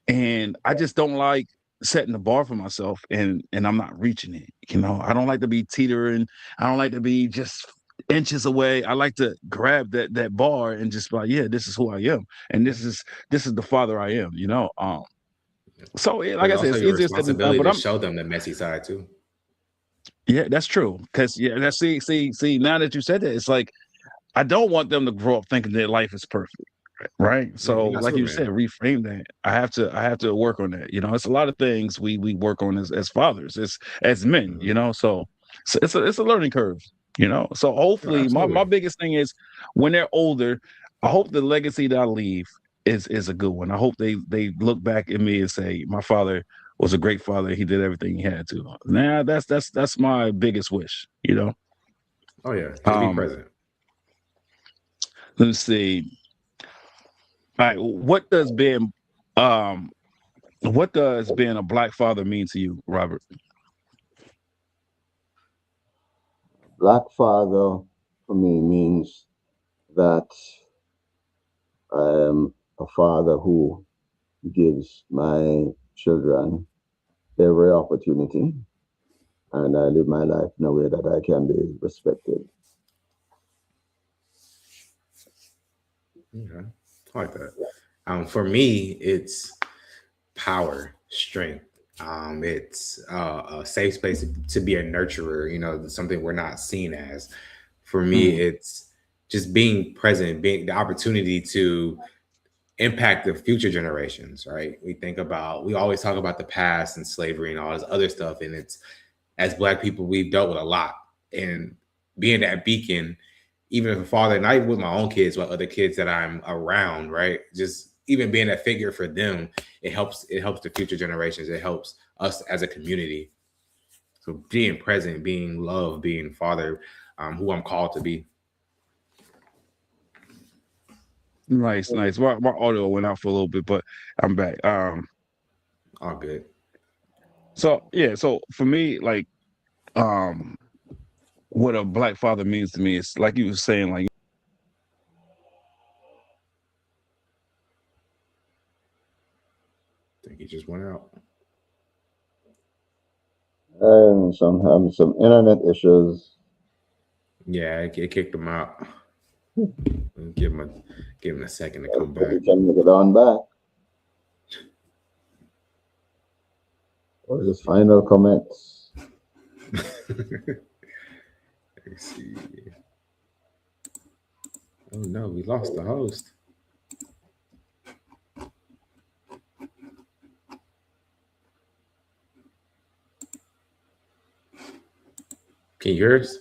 A: and I just don't like setting the bar for myself, and I'm not reaching it. I don't like to be teetering. I don't like to be just inches away. I like to grab that bar and just be like, yeah, this is who I am, and this is the father I am. So
C: But
A: like I
C: it's
A: said,
C: also
A: it's
C: your
A: easier said than done.
C: responsibility
A: But
C: to
A: I'm
C: show them the messy side too.
A: yeah, that's true. Because yeah, that's see. Now that you said that, it's like I don't want them to grow up thinking their life is perfect, right?
C: Yeah,
A: So,
C: you're not
A: like you said,
C: Superman.
A: reframe that. I have to work on that. It's a lot of things we work on as fathers, as men.
C: Mhm.
A: So it's a learning curve. So
C: No,
A: hopefully, my
C: absolutely.
A: biggest thing is when they're older, I hope the legacy that I leave is a good one. I hope they look back at me and say my father was a great father. He did everything he had to. Now that's my biggest wish.
C: Oh yeah, just be
A: Um,
C: present.
A: let's see. All right, um what does being a black father mean to you, Robert?
B: Black father for me means that I am a father who gives my children every opportunity. and I live my life in a way that I can be respected.
C: Okay. I like that. For me, it's power, strength. It's a safe space to be a nurturer. Something we're not seen as. For me,
A: Mm.
C: it's just being present, being the opportunity to impact the future generations. Right? We always talk about the past and slavery and all this other stuff, and it's as Black people we've dealt with a lot, and being that beacon, even if a father, not even with my own kids, but other kids that I'm around, right? Just even being a figure for them, it helps the future generations. It helps us as a community. So being present, being love, being father, who I'm called to be.
A: Nice, nice. My audio went out for a little bit, but I'm back.
C: All good.
A: So yeah, so for me, like, um, what a Black father means to me is like you were saying, like,
C: I think he just went out.
B: I'm having some internet issues.
C: Yeah, it kicked him out. Give him a second to come back.
B: We can make it on back. What is his final comments?
C: Let's see. Oh no, we lost the host. Can you hear us?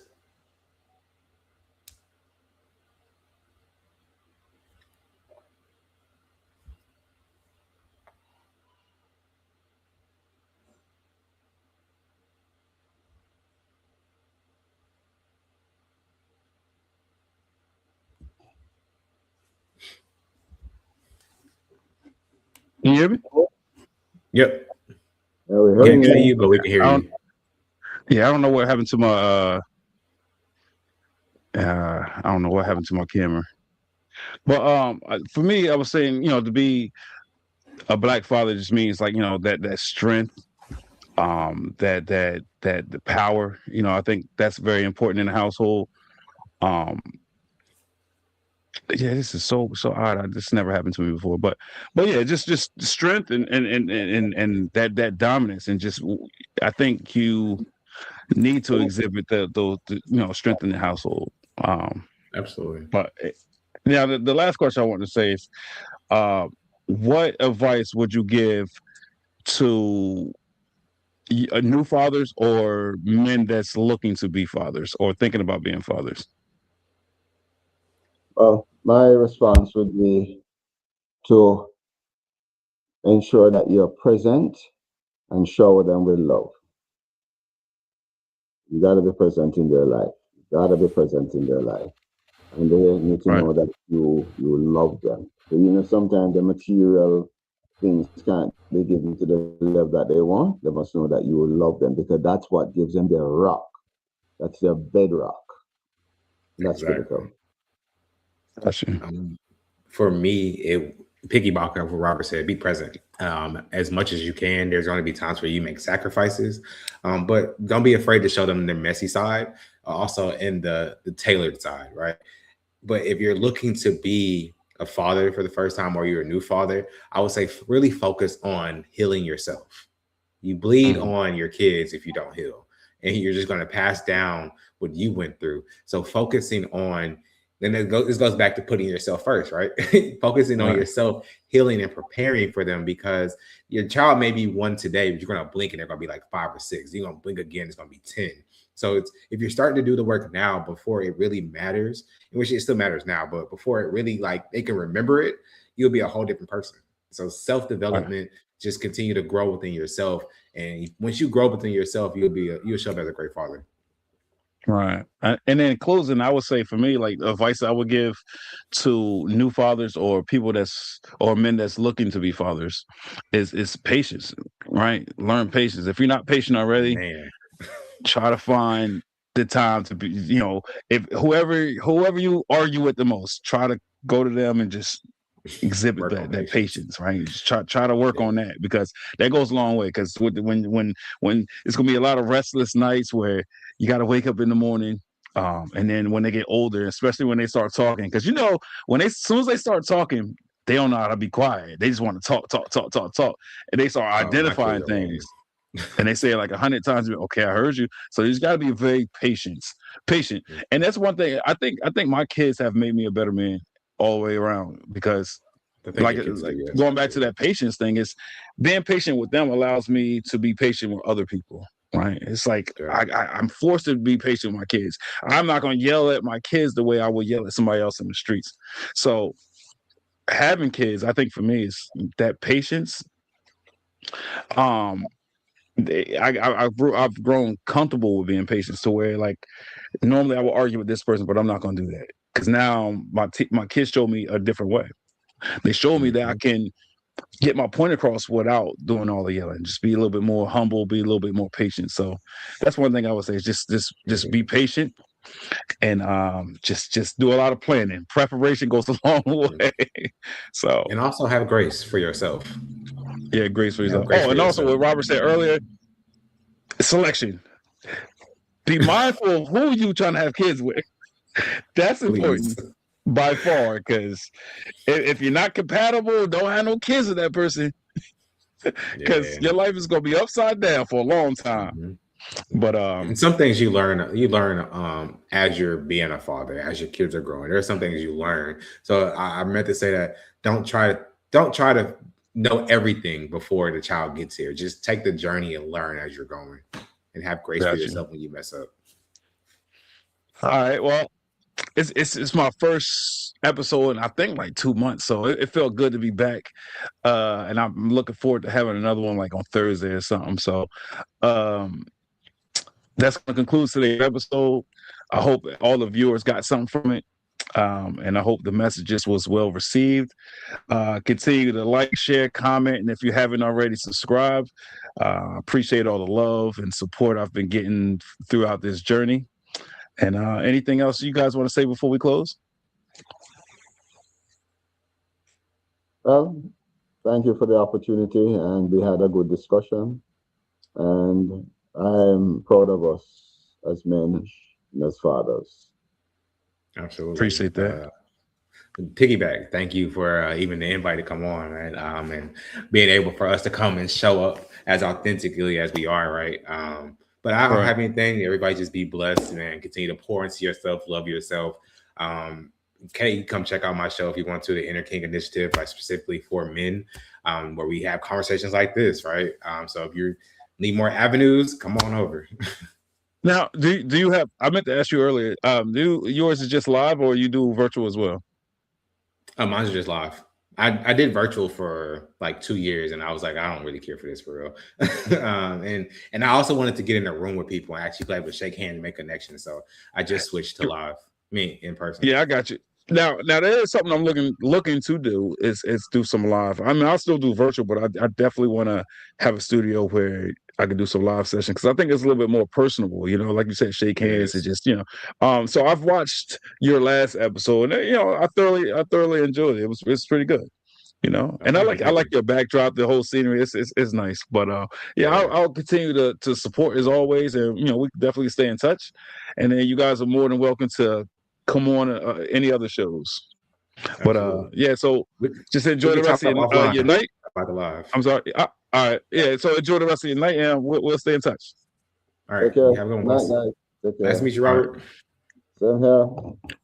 A: can you hear me?
C: Yep.
B: Yeah, we're
C: We can't
B: hearing
C: see
B: you.
C: you, but we can hear
A: I don't,
C: you.
A: yeah, I don't know what happened to my I don't know what happened to my camera. But for me, I was saying, to be a Black father just means like, that strength, that the power. I think that's very important in the household. Um, yeah, this is so odd. This never happened to me before, but yeah, just strength and that dominance and just I think you need to exhibit the strength in the household. Um,
C: Absolutely.
A: but now the last question I want to say is, uh, what advice would you give to new fathers or men that's looking to be fathers or thinking about being fathers?
B: Well, my response would be to ensure that you're present and shower them with love. You got to be present in their life. You got to be present in their life, and they need to
A: Right.
B: know that you love them. So, sometimes the material things can't be given to the level that they want. They must know that you will love them because that's what gives them their rock. That's their bedrock. And that's
C: Exactly.
B: critical.
A: Gotcha.
C: Um, for me, it piggyback off what Robert said, be present as much as you can. There's going to be times where you make sacrifices, but don't be afraid to show them the messy side, also in the tailored side, right? But if you're looking to be a father for the first time or you're a new father, I would say really focus on healing yourself. You bleed
A: Mm.
C: on your kids if you don't heal, and you're just going to pass down what you went through. So focusing on, then this goes back to putting yourself first, right? Focusing on
A: Right.
C: yourself, healing and preparing for them, because your child may be one today, but you're going to blink and they're going to be like 5 or 6. You're going to blink again, it's going to be 10. So it's, if you're starting to do the work now before it really matters, in which it still matters now, but before it really, like, they can remember it, you'll be a whole different person. So self
A: Right.
C: development, just continue to grow within yourself, and once you grow within yourself, you'll show up as a great father.
A: Right. And then closing, I would say for me, like advice I would give to new fathers or people or men that's looking to be fathers is patience, right? Learn patience. If you're not patient already,
C: Man,
A: try to find the time to be, if whoever you argue with the most, try to go to them and just exhibit
C: Work on
A: that
C: patience.
A: patience, right? Just try to work on that, because that goes a long way. Because when it's gonna be a lot of restless nights where you got to wake up in the morning, and then when they get older, especially when they start talking, because when as soon as they start talking, they don't know how to be quiet. They just want to talk, and they start
C: Oh, my kids
A: identifying
C: are lame.
A: things. And they say it like 100 times. Okay, I heard you. So you just got to be very patient. And that's one thing. I think my kids have made me a better man all the way around, because
C: I think
A: like
C: your kids do, yes,
A: going
C: for
A: back to
C: sure.
A: that patience thing, is being patient with them allows me to be patient with other people. Right? It's like
C: Yeah.
A: I'm forced to be patient with my kids. I'm not going to yell at my kids the way I would yell at somebody else in the streets. So having kids, I think for me, is that patience. Um, I've grown comfortable with being patient, to where like normally I will argue with this person, but I'm not going to do that, because now my kids show me a different way. They show me that I can get my point across without doing all the yelling. Just be a little bit more humble, be a little bit more patient. So that's one thing I would say, is just be patient, and just do a lot of planning. Preparation goes a long way. So
C: And also have grace for yourself.
A: yeah, grace for
C: Have
A: yourself.
C: grace
A: Oh,
C: for
A: and also
C: yourself.
A: what Robert said earlier, selection. Be mindful of who you trying to have kids with. That's
C: Please.
A: important by far, because if you're not compatible, don't have no kids with that person, because
C: Yeah.
A: your life is going to be upside down for a long time.
C: Mhm.
A: But
C: And some things you learn as you're being a father, as your kids are growing. There's some things you learn. So I meant to say that don't try to know everything before the child gets here. Just take the journey and learn as you're going, and have grace for
A: got you.
C: yourself when you mess up.
A: All right. Well, it's my first episode in I think like 2 months, so it felt good to be back. And I'm looking forward to having another one like on Thursday or something. So um, that's going to conclude today's episode. I hope all the viewers got something from it. And I hope the messages was well received. Continue to like, share, comment, and if you haven't already, subscribe. Appreciate all the love and support I've been getting throughout this journey. And anything else you guys want to say before we close?
B: Well, thank you for the opportunity, and we had a good discussion. And I'm proud of us as men and as fathers.
C: Absolutely.
A: Appreciate that.
C: Piggyback, thank you for even the invite to come on, right? And being able for us to come and show up as authentically as we are, right? But I don't
A: Right.
C: have anything. Everybody just be blessed, man. Continue to pour into yourself, love yourself. Okay, come check out my show if you want to, the Inner King Initiative, like specifically for men, where we have conversations like this, right? So if you need more avenues, come on over.
A: Now, do you have? I meant to ask you earlier. Yours is just live, or you do virtual as well?
C: Mine's just live. I did virtual for like 2 years, and I was like, I don't really care for this for real. And I also wanted to get in a room with people and actually be able to shake hands and make connections. So I just switched to live, me in person.
A: Yeah, I got you. Now there is something I'm looking to do is do some live. I mean, I'll still do virtual, but I definitely want to have a studio where I can do some live session, because I think it's a little bit more personable. Like you said, shake
C: It
A: hands and
C: is.
A: just So I've watched your last episode, and I thoroughly enjoyed it. It's pretty good. And I
C: Okay,
A: like I
C: thank
A: like
C: you.
A: your backdrop, the whole scenery. It's nice. But yeah,
C: Yeah,
A: I'll continue to support as always, and we can definitely stay in touch. And then you guys are more than welcome to come on any other shows. But
C: absolutely.
A: yeah, so
C: We,
A: just
C: we
A: enjoy the
C: can chop
A: rest
C: it up
A: of your
C: offline
A: night.
C: about the live.
A: I'm sorry. All right. Yeah. So enjoy the rest of your night, and we'll stay in touch.
C: All right,
B: Take care.
C: you have a good one,
B: Night,
C: boss.
B: night. Take
C: Nice
B: care.
C: to meet you,
A: All right.
C: Robert.
B: Same here.